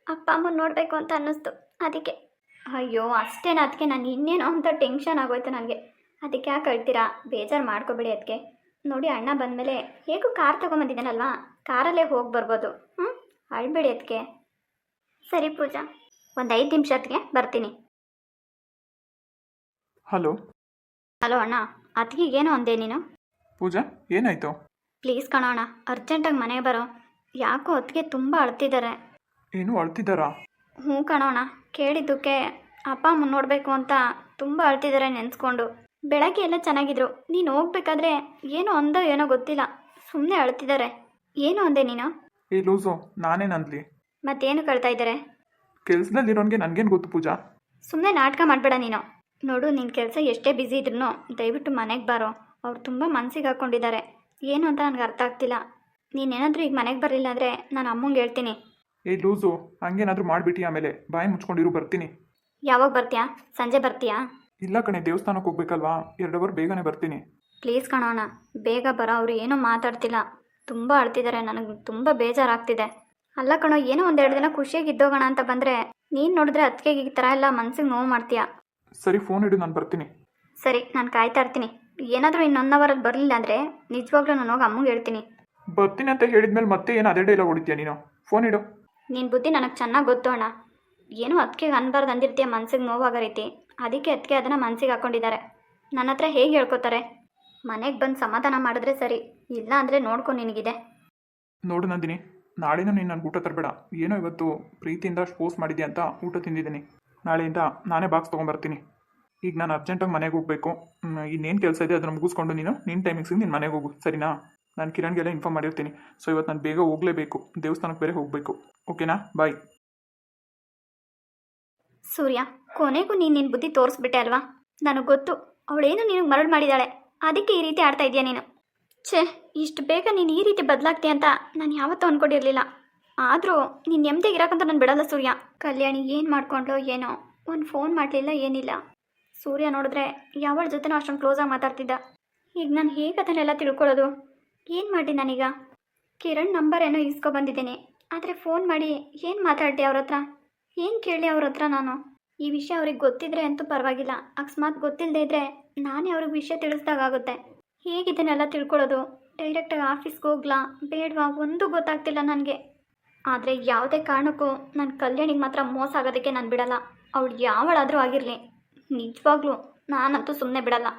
ಅಪ್ಪ ಅಮ್ಮನ ನೋಡಬೇಕು ಅಂತ ಅನ್ನಿಸ್ತು, ಅದಕ್ಕೆ. ಅಯ್ಯೋ ಅಷ್ಟೇನಾ ಅದಕ್ಕೆ? ನಾನು ಇನ್ನೇನೋ ಅಂತ ಟೆನ್ಷನ್ ಆಗೋಯ್ತು ನನಗೆ. ಅದಕ್ಕೆ ಯಾಕೆ ಅಳ್ತೀರಾ? ಬೇಜಾರು ಮಾಡ್ಕೋಬೇಡಿ ಅದಕ್ಕೆ. ನೋಡಿ, ಅಣ್ಣ ಬಂದಮೇಲೆ ಹೇಗೂ ಕಾರ್ ತೊಗೊಂಬಂದಿದ್ದಾನಲ್ವಾ, ಕಾರಲ್ಲೇ ಹೋಗಿ ಬರ್ಬೋದು. ಅಳ್ಬೇಡಿ ಅದಕ್ಕೆ. ಸರಿ ಪೂಜಾ, ಒಂದು 5 ನಿಮಿಷ ಅದಕ್ಕೆ ಬರ್ತೀನಿ. ಹಲೋ ಹಲೋ ಅಣ್ಣ, ಅದಕ್ಕಿಗೇನೋ ಅಂದೆ ನೀನು? ಪೂಜಾ, ಏನಾಯಿತು? ಪ್ಲೀಸ್ ಕಣೋ ಅಣ್ಣ, ಅರ್ಜೆಂಟಾಗಿ ಮನೆಗೆ ಬರೋ. ಯಾಕೋ ಅದಕ್ಕೆ ತುಂಬ ಅಳ್ತಿದ್ದಾರೆ. ಏನು ಅಳ್ತಿದ್ದಾರಾ? ಹ್ಞೂ ಕಣೋಣ, ಕೇಳಿದ್ದಕ್ಕೆ ಅಪ್ಪ ಅಮ್ಮ ನೋಡಬೇಕು ಅಂತ ತುಂಬ ಅಳ್ತಿದ್ದಾರೆ ನೆನೆಸ್ಕೊಂಡು. ಬೆಳಗ್ಗೆ ಎಲ್ಲ ಚೆನ್ನಾಗಿದ್ರು, ನೀನು ಹೋಗ್ಬೇಕಾದ್ರೆ ಏನೋ ಅಂದೋ ಏನೋ ಗೊತ್ತಿಲ್ಲ, ಸುಮ್ಮನೆ ಅಳ್ತಿದ್ದಾರೆ. ಏನು ಅಂದೆ ನೀನು? ಏ ಲೂಸು, ನಾನೇನಂದ್ಲಿ? ಮತ್ತೇನು ಕಳ್ತಾ ಇದ್ದಾರೆ? ಕೆಲಸದಲ್ಲಿರೋನ್ಗೆ ನನಗೇನು ಗೊತ್ತು ಪೂಜಾ? ಸುಮ್ಮನೆ ನಾಟಕ ಮಾಡಬೇಡ ನೀನು. ನೋಡು ನಿನ್ನ ಕೆಲಸ ಎಷ್ಟೇ ಬ್ಯುಸಿ ಇದ್ರೂ ದಯವಿಟ್ಟು ಮನೆಗೆ ಬಾರೋ. ಅವ್ರು ತುಂಬ ಮನಸ್ಸಿಗೆ ಹಾಕ್ಕೊಂಡಿದ್ದಾರೆ. ಏನು ಅಂತ ನನಗೆ ಅರ್ಥ ಆಗ್ತಿಲ್ಲ. ನೀನೇನಾದರೂ ಈಗ ಮನೆಗೆ ಬರಲಿಲ್ಲ ಅಂದರೆ ನಾನು ಅಮ್ಮಂಗೆ ಹೇಳ್ತೀನಿ. ಏ ಲೂಸು, ಹಂಗೇನಾದರೂ ಮಾಡಿಬಿಟ್ಟು ಆಮೇಲೆ ಬಾಯಿ ಮುಚ್ಕೊಂಡಿರು, ಬರ್ತೀನಿ. ಯಾವಾಗ ಬರ್ತೀಯಾ? ಸಂಜೆ ಬರ್ತೀಯಾ? ಇಲ್ಲ ಕಣೆ, ದೇವಸ್ಥಾನಕ್ಕೆ ಹೋಗ್ಬೇಕಲ್ವಾ, 2 ಅವರ್ ಬೇಗನೆ ಬರ್ತೀನಿ. ಪ್ಲೀಸ್ ಕಣೋಣ, ಬೇಗ ಬರೋ. ಅವರು ಏನೂ ಮಾತಾಡ್ತಿಲ್ಲ, ತುಂಬ ಅಳ್ತಿದ್ದಾರೆ. ನನಗೆ ತುಂಬ ಬೇಜಾರಾಗ್ತಿದೆ. ಅಲ್ಲ ಕಣೋ, ಏನೋ 1-2 ದಿನ ಖುಷಿಯಾಗಿ ಇದ್ದೋಗೋಣ ಅಂತ ಬಂದರೆ ನೀನು ನೋಡಿದ್ರೆ ಅದಕ್ಕೆ ಈ ಥರ ಎಲ್ಲ ಮನ್ಸಿಗೆ ನೋವು ಮಾಡ್ತೀಯಾ. ಸರಿ, ಫೋನ್ ಇಡು, ನಾನು ಬರ್ತೀನಿ. ಸರಿ, ನಾನು ಕಾಯ್ತಾ ಇರ್ತೀನಿ. ಏನಾದರೂ ಇನ್ನು 1 ಅವರಲ್ಲಿ ಬರಲಿಲ್ಲ ಅಂದರೆ ನಿಜವಾಗ್ಲೂ ನಾನು ಹೋಗಿ ಅಮ್ಮಗೆ ಹೇಳ್ತೀನಿ. ಬರ್ತೀನಿ ಅಂತ ಹೇಳಿದ್ಮೇಲೆ ಮತ್ತೆ ಏನು ಅದೇ ಡೈಲಾಗ್ ಹೊಡಿತೀಯ ನೀನು? ಫೋನ್ ಇಡು. ನಿನ್ನ ಬುದ್ಧಿ ನನಗೆ ಚೆನ್ನಾಗಿ ಗೊತ್ತು ಅಣ್ಣ. ಏನೋ ಅದಕ್ಕೆ ಅನ್ಬಾರ್ದು ಅಂದಿರ್ತೀಯ, ಮನ್ಸಿಗೆ ನೋವಾಗೋ ರೀತಿ. ಅದಕ್ಕೆ ಅದಕ್ಕೆ ಅದನ್ನು ಮನ್ಸಿಗೆ ಹಾಕ್ಕೊಂಡಿದ್ದಾರೆ. ನನ್ನ ಹತ್ರ ಹೇಗೆ ಹೇಳ್ಕೊತಾರೆ? ಮನೆಗೆ ಬಂದು ಸಮಾಧಾನ ಮಾಡಿದ್ರೆ ಸರಿ, ಇಲ್ಲ ಅಂದರೆ ನೋಡ್ಕೊ ನಿನಗಿದೆ. ನೋಡು ನಂದಿನಿ, ನಾಳೆನೂ ನೀನು ನನಗೆ ಊಟ ತರಬೇಡ. ಏನೋ ಇವತ್ತು ಪ್ರೀತಿಯಿಂದ ಪೋಸ್ಟ್ ಮಾಡಿದ್ಯಾ ಅಂತ ಊಟ ತಿಂದಿದ್ದೀನಿ. ನಾಳೆಯಿಂದ ನಾನೇ ಬಾಕ್ಸ್ ತೊಗೊಂಬರ್ತೀನಿ. ಈಗ ನಾನು ಅರ್ಜೆಂಟಾಗಿ ಮನೆಗೆ ಹೋಗಬೇಕು. ಇನ್ನೇನು ಕೆಲಸ ಇದೆ ಅದನ್ನು ಮುಗಿಸ್ಕೊಂಡು ನೀನು ನಿನ್ನ ಟೈಮಿಂಗ್ಸಿಗೆ ನೀನು ಮನೆಗೆ ಹೋಗು, ಸರಿನಾ? ನಾನು ಕಿರಣ್ಗೆಲ್ಲ ಇನ್ಫಾರ್ಮ್ ಮಾಡಿರ್ತೀನಿ. ಸೊ ಇವತ್ತು ನಾನು ಬೇಗ ಹೋಗಲೇಬೇಕು, ದೇವಸ್ಥಾನಕ್ಕೆ ಬೇರೆ ಹೋಗಬೇಕು. ಓಕೆನಾ? ಬಾಯ್. ಸೂರ್ಯ, ಕೊನೆಗೂ ನೀನು ನಿನ್ನ ಬುದ್ಧಿ ತೋರಿಸ್ಬಿಟ್ಟೆ ಅಲ್ವಾ? ನನಗೆ ಗೊತ್ತು, ಅವಳೇನು ನಿನಗೆ ಮರಳು ಮಾಡಿದ್ದಾಳೆ. ಅದಕ್ಕೆ ಈ ರೀತಿ ಆಡ್ತಾ ಇದೆಯಾ ನೀನು. ಛೇ, ಇಷ್ಟು ಬೇಗ ನೀನು ಈ ರೀತಿ ಬದಲಾಗ್ತೀಯ ಅಂತ ನಾನು ಯಾವತ್ತೂ ಅಂದ್ಕೊಂಡಿರಲಿಲ್ಲ. ಆದರೂ ನೀನು ನೆಮ್ಮದಿಗೆ ಇರೋಕ್ಕಂತ ನಾನು ಬಿಡಲ್ಲ ಸೂರ್ಯ. ಕಲ್ಯಾಣಿ ಏನು ಮಾಡ್ಕೊಂಡ್ಲೋ ಏನೋ, ಒಂದು ಫೋನ್ ಮಾಡಲಿಲ್ಲ, ಏನಿಲ್ಲ. ಸೂರ್ಯ ನೋಡಿದ್ರೆ ಯಾವಳ ಜೊತೆನೂ ಅಷ್ಟೊಂದು ಕ್ಲೋಸಾಗಿ ಮಾತಾಡ್ತಿದ್ದ. ಈಗ ನಾನು ಹೇಗೆ ಅದನ್ನೆಲ್ಲ ತಿಳ್ಕೊಳ್ಳೋದು? ಏನು ಮಾಡಿ ನಾನೀಗ? ಕಿರಣ್ ನಂಬರ್ ಏನೋ ಇಸ್ಕೊಬಂದಿದ್ದೀನಿ, ಆದರೆ ಫೋನ್ ಮಾಡಿ ಏನು ಮಾತಾಡ್ದೆ ಅವ್ರ ಹತ್ರ? ಏನು ಕೇಳಿ ಅವ್ರ ಹತ್ರ ನಾನು? ಈ ವಿಷಯ ಅವ್ರಿಗೆ ಗೊತ್ತಿದ್ರೆ ಅಂತೂ ಪರವಾಗಿಲ್ಲ, ಅಕಸ್ಮಾತ್ ಗೊತ್ತಿಲ್ಲದೆ ಇದ್ದರೆ ನಾನೇ ಅವ್ರಿಗೆ ವಿಷಯ ತಿಳಿಸ್ದಾಗುತ್ತೆ. ಹೇಗಿದನ್ನೆಲ್ಲ ತಿಳ್ಕೊಳ್ಳೋದು? ಡೈರೆಕ್ಟಾಗಿ ಆಫೀಸ್ಗೆ ಹೋಗ್ಲಾ ಬೇಡವಾ ಒಂದು ಗೊತ್ತಾಗ್ತಿಲ್ಲ ನನಗೆ. ಆದರೆ ಯಾವುದೇ ಕಾರಣಕ್ಕೂ ನನ್ನ ಕಲ್ಯಾಣಿಗೆ ಮಾತ್ರ ಮೋಸ ಆಗೋದಕ್ಕೆ ನಾನು ಬಿಡಲ್ಲ. ಅವಳು ಯಾವಳಾದರೂ ಆಗಿರಲಿ, ನಿಜವಾಗ್ಲೂ ನಾನಂತೂ ಸುಮ್ಮನೆ ಬಿಡಲ್ಲ.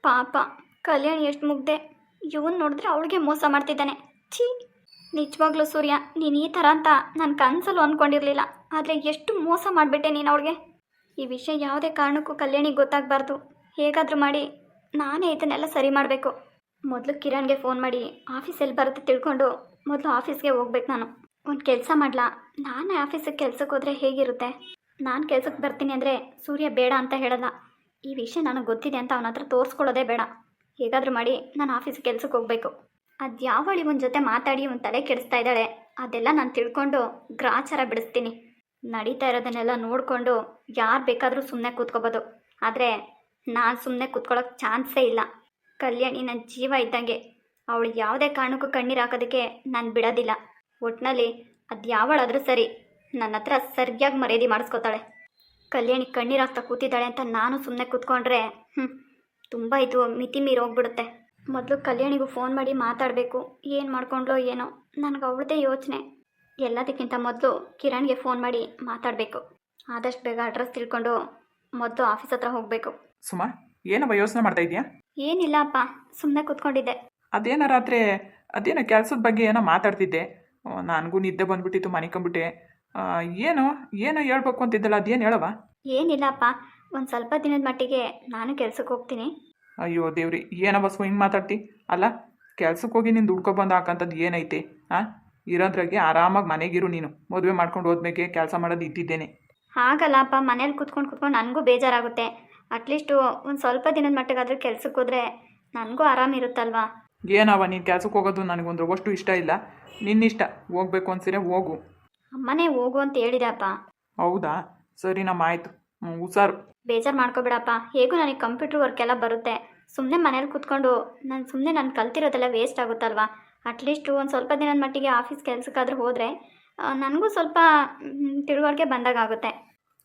ಪಾಪ ಕಲ್ಯಾಣಿ ಎಷ್ಟು ಮುಗ್ದೆ, ಇವನು ನೋಡಿದ್ರೆ ಅವಳಿಗೆ ಮೋಸ ಮಾಡ್ತಿದ್ದಾನೆ. ಛೀ, ನಿಜವಾಗ್ಲೂ ಸೂರ್ಯ, ನೀನು ಈ ಥರ ಅಂತ ನಾನು ಕನಸಲ್ಲೂ ಅಂದ್ಕೊಂಡಿರಲಿಲ್ಲ. ಆದರೆ ಎಷ್ಟು ಮೋಸ ಮಾಡಿಬಿಟ್ಟೆ ನೀನು ಅವಳಿಗೆ. ಈ ವಿಷಯ ಯಾವುದೇ ಕಾರಣಕ್ಕೂ ಕಲ್ಯಾಣಿಗೆ ಗೊತ್ತಾಗಬಾರ್ದು. ಹೇಗಾದರೂ ಮಾಡಿ ನಾನೇ ಇದನ್ನೆಲ್ಲ ಸರಿ ಮಾಡಬೇಕು. ಮೊದಲು ಕಿರಣ್ಗೆ ಫೋನ್ ಮಾಡಿ ಆಫೀಸಲ್ಲಿ ಬರುತ್ತೆ ತಿಳ್ಕೊಂಡು ಮೊದಲು ಆಫೀಸ್ಗೆ ಹೋಗ್ಬೇಕು. ನಾನು ಒಂದು ಕೆಲಸ ಮಾಡಲಾ? ನಾನೇ ಆಫೀಸಿಗೆ ಕೆಲ್ಸಕ್ಕೆ ಹೋದರೆ ಹೇಗಿರುತ್ತೆ? ನಾನು ಕೆಲ್ಸಕ್ಕೆ ಬರ್ತೀನಿ ಅಂದರೆ ಸೂರ್ಯ ಬೇಡ ಅಂತ ಹೇಳಲ್ಲ. ಈ ವಿಷಯ ನನಗೆ ಗೊತ್ತಿದೆ ಅಂತ ಅವನ ಹತ್ರ ತೋರಿಸ್ಕೊಳ್ಳೋದೇ ಬೇಡ. ಹೇಗಾದರೂ ಮಾಡಿ ನಾನು ಆಫೀಸಿಗೆ ಕೆಲ್ಸಕ್ಕೆ ಹೋಗಬೇಕು. ಅದು ಯಾವಳಿ ಇವನ ಜೊತೆ ಮಾತಾಡಿ ಇವನು ತಲೆ ಕೆಡಿಸ್ತಾ ಇದ್ದಾಳೆ, ಅದೆಲ್ಲ ನಾನು ತಿಳ್ಕೊಂಡು ಗ್ರಾಚಾರ ಬಿಡಿಸ್ತೀನಿ. ನಡೀತಾ ಇರೋದನ್ನೆಲ್ಲ ನೋಡಿಕೊಂಡು ಯಾರು ಬೇಕಾದರೂ ಸುಮ್ಮನೆ ಕೂತ್ಕೋಬೋದು, ಆದರೆ ನಾನು ಸುಮ್ಮನೆ ಕೂತ್ಕೊಳ್ಳೋಕೆ ಚಾನ್ಸೇ ಇಲ್ಲ. ಕಲ್ಯಾಣಿ ನನ್ನ ಜೀವ ಇದ್ದಂಗೆ. ಅವಳು ಯಾವುದೇ ಕಾರಣಕ್ಕೂ ಕಣ್ಣೀರು ಹಾಕೋದಕ್ಕೆ ನಾನು ಬಿಡೋದಿಲ್ಲ. ಒಟ್ಟಿನಲ್ಲಿ ಅದು ಯಾವಳಾದರೂ ಸರಿ, ನನ್ನ ಹತ್ರ ಸರಿಯಾಗಿ ಮರ್ಯಾದೆ ಮಾಡಿಸ್ಕೊತಾಳೆ. ಕಲ್ಯಾಣಿ ಕಣ್ಣೀರು ಹಾಕ್ತಾ ಕೂತಿದ್ದಾಳೆ ಅಂತ ನಾನು ಸುಮ್ಮನೆ ಕೂತ್ಕೊಂಡ್ರೆ ತುಂಬ ಇದು ಮಿತಿ ಮೀರಿ ಹೋಗ್ಬಿಡುತ್ತೆ. ಮೊದಲು ಕಲ್ಯಾಣಿಗೂ ಫೋನ್ ಮಾಡಿ ಮಾತಾಡಬೇಕು. ಏನು ಮಾಡ್ಕೊಂಡ್ಲೋ ಏನೋ, ನನಗೆ ಅವಳದೇ ಯೋಚನೆ. ಎಲ್ಲದಕ್ಕಿಂತ ಮೊದಲು ಕಿರಣ್ಗೆ ಫೋನ್ ಮಾಡಿ ಮಾತಾಡಬೇಕು. ಆದಷ್ಟು ಬೇಗ ಅಡ್ರೆಸ್ ತಿಳ್ಕೊಂಡು ಮೊದಲು ಆಫೀಸ್ ಹತ್ರ ಹೋಗಬೇಕು. ಸುಮಾ, ಏನವ ಯೋಚನೆ ಮಾಡ್ತಾ ಇದೆಯಾ? ಏನಿಲ್ಲ ಅಪ್ಪ, ಸುಮ್ಮನೆ ಕೂತ್ಕೊಂಡಿದ್ದೆ. ಅದೇನೋ ರಾತ್ರಿ ಅದೇನೋ ಕೆಲಸದ ಬಗ್ಗೆ ಏನೋ ಮಾತಾಡ್ತಿದ್ದೆ. ನನಗೂ ನಿದ್ದೆ ಬಂದ್ಬಿಟ್ಟಿತ್ತು, ಮನಿಕೊಂಬಿಟ್ಟೆ. ಏನೋ ಏನೋ ಹೇಳ್ಬೇಕು ಅಂತಿದ್ದಲ್ಲ, ಅದೇನು ಹೇಳವ? ಏನಿಲ್ಲ ಅಪ್ಪ, ಒಂದು ಸ್ವಲ್ಪ ದಿನದ ಮಟ್ಟಿಗೆ ನಾನು ಕೆಲ್ಸಕ್ಕೆ ಹೋಗ್ತೀನಿ. ಅಯ್ಯೋ ದೇವ್ರಿ, ಏನೋ ಬಸ್ಸು ಹಿಂಗೆ ಮಾತಾಡ್ತಿ? ಅಲ್ಲ, ಕೆಲ್ಸಕ್ಕೆ ಹೋಗಿ ನೀನು ದುಡ್ಕೊಬಂದು ಹಾಕಂಥದ್ದು ಏನೈತೆ? ಇರೋದ್ರಾಗೆ ಆರಾಮಾಗಿ ಮನೆಗಿರು. ನೀನು ಮದುವೆ ಮಾಡ್ಕೊಂಡು ಹೋದ್ಮೇಲೆ ಕೆಲಸ ಮಾಡೋದು ಇದ್ದಿದ್ದೇನೆ. ಹಾಗಲ್ಲ ಅಪ್ಪ, ಮನೇಲಿ ಕುತ್ಕೊಂಡು ನನಗೂ ಬೇಜಾರಾಗುತ್ತೆ. ಅಟ್ಲೀಸ್ಟು ಒಂದು ಸ್ವಲ್ಪ ದಿನದ ಮಟ್ಟಿಗಾದರೂ ಕೆಲ್ಸಕ್ಕೆ ಹೋದರೆ ನನಗೂ ಆರಾಮಿರುತ್ತಲ್ವಾ? ಏನವ ನೀನು ಕೆಲ್ಸಕ್ಕೆ ಹೋಗೋದು ನನಗೊಂದು ಅಷ್ಟು ಇಷ್ಟ ಇಲ್ಲ. ನಿನ್ನಿಷ್ಟ, ಹೋಗ್ಬೇಕು ಅನ್ಸಿರೆ ಹೋಗು. ಅಮ್ಮನೇ ಹೋಗು ಅಂತ ಹೇಳಿದೆ ಅಪ್ಪ. ಹೌದಾ? ಸರಿ ನಮ್ಮ ಆಯಿತು, ಹುಷಾರು. ಬೇಜಾರು ಮಾಡ್ಕೋಬೇಡಪ್ಪ, ಹೇಗೂ ನನಗೆ ಕಂಪ್ಯೂಟರ್ ವರ್ಕ್ ಎಲ್ಲ ಬರುತ್ತೆ. ಸುಮ್ಮನೆ ಮನೇಲಿ ಕೂತ್ಕೊಂಡು ನಾನು ಕಲ್ತಿರೋದೆಲ್ಲ ವೇಸ್ಟ್ ಆಗುತ್ತಲ್ವಾ? ಅಟ್ಲೀಸ್ಟು ಒಂದು ಸ್ವಲ್ಪ ದಿನದ ಮಟ್ಟಿಗೆ ಆಫೀಸ್ ಕೆಲಸಕ್ಕಾದ್ರೂ ಹೋದರೆ ನನಗೂ ಸ್ವಲ್ಪ ತಿಳುವಳಿಕೆ ಬಂದಾಗುತ್ತೆ.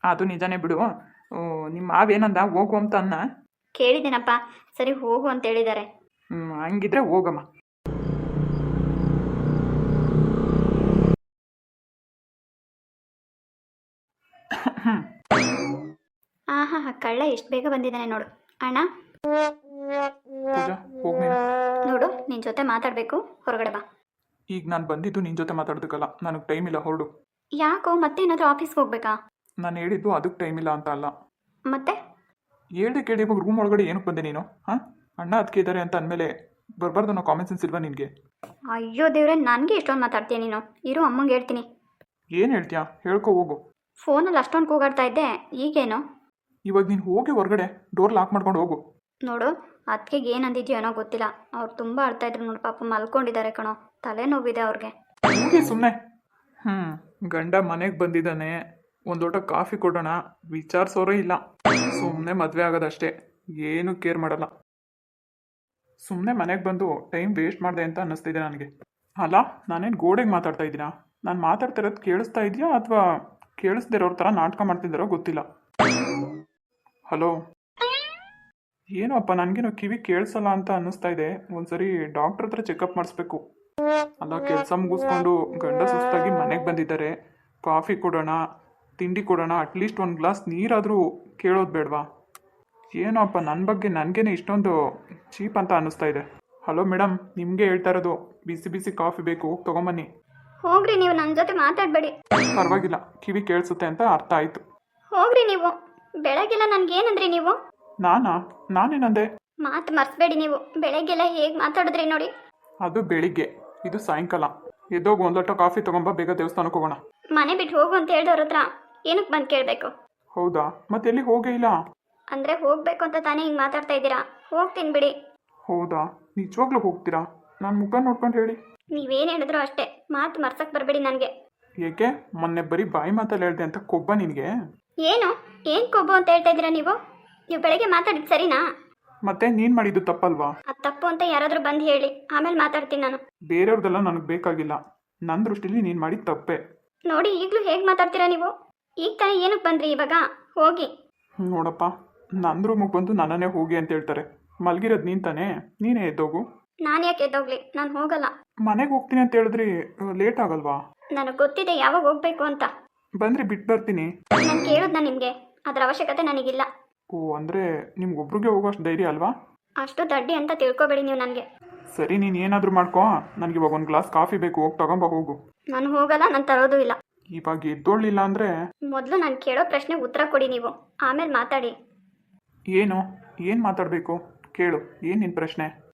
ಅದು ನಿಜನೇ ಬಿಡು. ನಿಮ್ಮ ಮಾವೇನಂದ ಹೋಗು ಅಂತ ಅನ್ನ? ಕೇಳಿದ್ದೀನಪ್ಪ, ಸರಿ ಹೋಗು ಅಂತ ಹೇಳಿದ್ದಾರೆ. ಹಂಗಿದ್ರೆ ಹೋಗಮ್ಮ. ಹಾ ಕಳ್ಳ ಎಷ್ಟು ಬೇಗ ಬಂದಿದ್ದಾನೆ ನೋಡು. ಅಣ್ಣ ಪೂಜಾ, ಹೋಗ್ ನೀನು. ನೋಡು, ನಿನ್ನ ಜೊತೆ ಮಾತಾಡಬೇಕು, ಹೊರಗಡೆ ಬಾ. ಈಗ ನಾನು ಬಂದಿದ್ದು ನಿನ್ನ ಜೊತೆ ಮಾತಾಡೋದಕ್ಕಲ್ಲ, ನನಗೆ ಟೈಮ್ ಇಲ್ಲ, ಹೊರಡು. ಯಾಕೋ ಮತ್ತೇನಾದರೂ ಆಫೀಸ್ಗೆ ಹೋಗ್ಬೇಕಾ? ನಾನು ಹೇಳಿದ್ದು ಅದಕ್ಕೆ ಟೈಮ್ ಇಲ್ಲ ಅಂತ ಅಲ್ಲ. ಮತ್ತೆ ಹೇಳ್ದೆ ಕೇಳಿ ಇವಾಗ ರೂಮ್ ಒಳಗಡೆ ಏನಕ್ಕೆ ಬಂದೆ ನೀನು? ಅಣ್ಣ ಅದಕ್ಕೆ ಇದ್ದಾರೆ ಅಂತ ಅಂದಮೇಲೆ ಬರಬಾರ್ದು ಅನ್ನೋ ಕಾಮನ್ ಸೆನ್ಸ್ ಇಲ್ವಾ ನಿನಗೆ? ಅಯ್ಯೋ ದೇವ್ರೆ, ನನಗೆ ಇಷ್ಟೊಂದು ಮಾತಾಡ್ತೀಯ ನೀನು. ಇರು, ಅಮ್ಮಂಗೆ ಹೇಳ್ತೀನಿ. ಏನು ಹೇಳ್ತೀಯಾ? ಹೇಳ್ಕೊ ಹೋಗು. ಫೋನಲ್ಲಿ ಅಷ್ಟೊಂದು ಕೂಗಾಡ್ತಾ ಇದ್ದೆ, ಈಗೇನು? ಇವಾಗ ನೀನು ಹೋಗಿ ಹೊರಗಡೆ ಡೋರ್ ಲಾಕ್ ಮಾಡ್ಕೊಂಡು ಹೋಗು. ನೋಡು ಅದಕ್ಕೆ ಏನು ಅಂದಿದ್ಯೋ ಏನೋ ಗೊತ್ತಿಲ್ಲ. ಅವ್ರು ತುಂಬ ಅಳ್ತಾ ಇದ್ರು ನೋಡು, ಪಾಪ ಮಲ್ಕೊಂಡಿದ್ದಾರೆ ಕಣೋ, ತಲೆನೋವಿದೆ ಅವ್ರಿಗೆ. ಹೋಗಿ ಸುಮ್ಮನೆ. ಗಂಡ ಮನೆಗೆ ಬಂದಿದ್ದಾನೆ, ಒಂದು ಲೋಟ ಕಾಫಿ ಕೊಡೋಣ ವಿಚಾರಿಸೋರೇ ಇಲ್ಲ. ಸುಮ್ಮನೆ ಮದುವೆ ಆಗೋದಷ್ಟೇ, ಏನು ಕೇರ್ ಮಾಡಲ್ಲ. ಸುಮ್ಮನೆ ಮನೆಗೆ ಬಂದು ಟೈಮ್ ವೇಸ್ಟ್ ಮಾಡಿದೆ ಅಂತ ಅನ್ನಿಸ್ತಿದೆ ನನಗೆ. ಅಲ್ಲ, ನಾನೇನು ಗೋಡೆಗೆ ಮಾತಾಡ್ತಾ ಇದ್ದೀನಾ? ನಾನು ಮಾತಾಡ್ತಾ ಇರೋದು ಕೇಳಿಸ್ತಾ ಇದೆಯಾ ಅಥವಾ ಕೇಳಿಸ್ದಿರೋರ ಥರ ನಾಟಕ ಮಾಡ್ತಿದ್ದಾರೋ ಗೊತ್ತಿಲ್ಲ. ಹಲೋ, ಏನೋ ಅಪ್ಪ, ನನಗೇನೋ ಕಿವಿ ಕೇಳಿಸಲ್ಲ ಅಂತ ಅನ್ನಿಸ್ತಾ ಇದೆ. ಒಂದ್ಸರಿ ಡಾಕ್ಟ್ರ್ ಹತ್ರ ಚೆಕಪ್ ಮಾಡಿಸ್ಬೇಕು. ಅಲ್ಲ, ಕೆಲಸ ಮುಗಿಸ್ಕೊಂಡು ಗಂಡ ಸುಸ್ತಾಗಿ ಮನೆಗೆ ಬಂದಿದ್ದಾರೆ, ಕಾಫಿ ಕೊಡೋಣ, ತಿಂಡಿ ಕೊಡೋಣ, ಅಟ್ಲೀಸ್ಟ್ ಒಂದು ಗ್ಲಾಸ್ ನೀರಾದರೂ ಕೇಳೋದು ಬೇಡವಾ? ಏನೋ ಅಪ್ಪ, ನನ್ನ ಬಗ್ಗೆ ನನಗೇನೆ ಇಷ್ಟೊಂದು ಚೀಪ್ ಅಂತ ಅನ್ನಿಸ್ತಾ ಇದೆ. ಹಲೋ ಮೇಡಮ್, ನಿಮಗೆ ಹೇಳ್ತಾ ಇರೋದು, ಬಿಸಿ ಬಿಸಿ ಕಾಫಿ ಬೇಕು, ತೊಗೊಂಬನ್ನಿ. ಹೋಗ್ರಿ, ನೀವು ನನ್ನ ಜೊತೆ ಮಾತಾಡಬೇಡಿ. ಪರವಾಗಿಲ್ಲ, ಕಿವಿ ಕೇಳಿಸುತ್ತೆ ಅಂತ ಅರ್ಥ ಆಯಿತು. ಹೋಗ್ರಿ ನೀವು. ಬೆಳಗ್ಗೆಲ್ಲ ನನಗೇನಂದ್ರಿ ನೀವು? ನಾನೇನಂದೆ? ಮಾತು ಮರ್ಸ್ಬೇಡಿ ನೀವು. ಬೆಳಗ್ಗೆಲ್ಲ ಹೇಗೆ ಮಾತಾಡಿದ್ರಿ ನೋಡಿ. ಅದು ಬೆಳಿಗ್ಗೆ, ಇದು ಸಾಯಂಕಾಲ. ಎದ್ದೋಗು, ಒಂದು ಲೋಟ ಕಾಫಿ ತೊಗೊಂಬ, ಬೇಗ ದೇವಸ್ಥಾನಕ್ಕೆ ಹೋಗೋಣ. ಮನೆ ಬಿಟ್ಟು ಹೋಗು ಅಂತ ಹೇಳಿದವ್ರ ಹತ್ರ ಏನಕ್ಕೆ ಬಂದು ಕೇಳಬೇಕು? ಹೌದಾ, ಮತ್ತೆ ಎಲ್ಲಿ ಹೋಗೇ ಇಲ್ಲ? ಅಂದರೆ ಹೋಗಬೇಕು ಅಂತ ತಾನೇ ಹಿಂಗೆ ಮಾತಾಡ್ತಾ ಇದ್ದೀರಾ? ಹೋಗ್ತೀನಿ ಬಿಡಿ. ಹೌದಾ, ನಿಜವಾಗ್ಲೂ ಹೋಗ್ತೀರಾ? ನಾನು ಮುಖ ನೋಡ್ಕೊಂಡು ಹೇಳಿ. ನೀವೇನು ಹೇಳಿದ್ರು ಅಷ್ಟೇ, ಮಾತು ಮರ್ಸಕ್ಕೆ ಬರಬೇಡಿ ನನಗೆ. ಏಕೆ? ಮೊನ್ನೆ ಬರೀ ಬಾಯಿ ಮಾತಲ್ಲಿ ಹೇಳ್ದೆ ಅಂತ ಕೊಬ್ಬ ನಿನಗೆ? ಏನು ಕೊಬ್ಬು ಅಂತ ಹೇಳ್ತಾ ಇದ್ದೀರಾ ನೀವು? ನೀವು ಬೆಳಗ್ಗೆ ಮಾತಾಡಿದ್ದು ಸರಿನಾ? ಮತ್ತೆ ನೀನು ಮಾಡಿದ್ದು ತಪ್ಪಲ್ವಾ? ಅದು ತಪ್ಪು ಅಂತ ಯಾರಾದರೂ ಬಂದು ಹೇಳಿ, ಆಮೇಲೆ ಮಾತಾಡ್ತೀನಿ ನಾನು. ಬೇರೆಯವ್ರದ್ದೆಲ್ಲ ನನಗೆ ಬೇಕಾಗಿಲ್ಲ. ನನ್ನ ದೃಷ್ಟಿಲಿ ನೀನು ಮಾಡಿದ ತಪ್ಪೆ. ನೋಡಿ, ಈಗಲೂ ಹೇಗೆ ಮಾತಾಡ್ತೀರಾ ನೀವು? ಈಗ ತಾನೇ ಏನಕ್ಕೆ ಬಂದ್ರಿ ಇವಾಗ? ಹೋಗಿ. ನೋಡಪ್ಪ, ನನ್ನ ರೂಮಿಗೆ ಬಂದು ನನ್ನನ್ನೇ ಹೋಗಿ ಅಂತ ಹೇಳ್ತಾರೆ. ಮಲಗಿರೋದು ನೀನು ತಾನೇ, ನೀನೇ ಎದ್ದೋಗು. ನಾನು ಯಾಕೆ ಎದ್ದೋಗ್ಲಿ? ನಾನು ಹೋಗಲ್ಲ. ಮನೆಗೆ ಹೋಗ್ತೀನಿ ಅಂತ ಹೇಳಿದ್ರಿ, ಲೇಟ್ ಆಗಲ್ವಾ? ನನಗೆ ಗೊತ್ತಿದೆ ಯಾವಾಗ ಹೋಗ್ಬೇಕು ಅಂತ. ಬಂದರೆ ಬಿಟ್ಟು ಬರ್ತೀನಿ. ನಾನು ಕೇಳೋದ್ನ ನಿಮಗೆ? ಅದರ ಅವಶ್ಯಕತೆ ನನಗಿಲ್ಲ. ಓ, ಅಂದರೆ ನಿಮ್ಗೊಬ್ರಿಗೆ ಹೋಗೋಷ್ಟು ಧೈರ್ಯ ಅಲ್ವಾ? ಅಷ್ಟು ದಡ್ಡಿ ಅಂತ ತಿಳ್ಕೊಬೇಡಿ ನೀವು ನನಗೆ. ಸರಿ, ನೀನು ಏನಾದರೂ ಮಾಡ್ಕೋ. ನನಗೆ ಇವಾಗ ಒಂದು ಗ್ಲಾಸ್ ಕಾಫಿ ಬೇಕು, ಹೋಗಿ ತಗೊಂಬ ಹೋಗು. ನಾನು ಹೋಗಲ್ಲ, ನಾನು ತರೋದು ಇಲ್ಲ. ಇವಾಗ ಎದ್ದೋಳ್ಲಿಲ್ಲ ಅಂದರೆ? ಮೊದಲು ನಾನು ಕೇಳೋ ಪ್ರಶ್ನೆಗೆ ಉತ್ತರ ಕೊಡಿ ನೀವು, ಆಮೇಲೆ ಮಾತಾಡಿ. ಏನು ಮಾತಾಡಬೇಕು ಕೇಳು. ಏನು ನಿನ್ನ ಪ್ರಶ್ನೆ?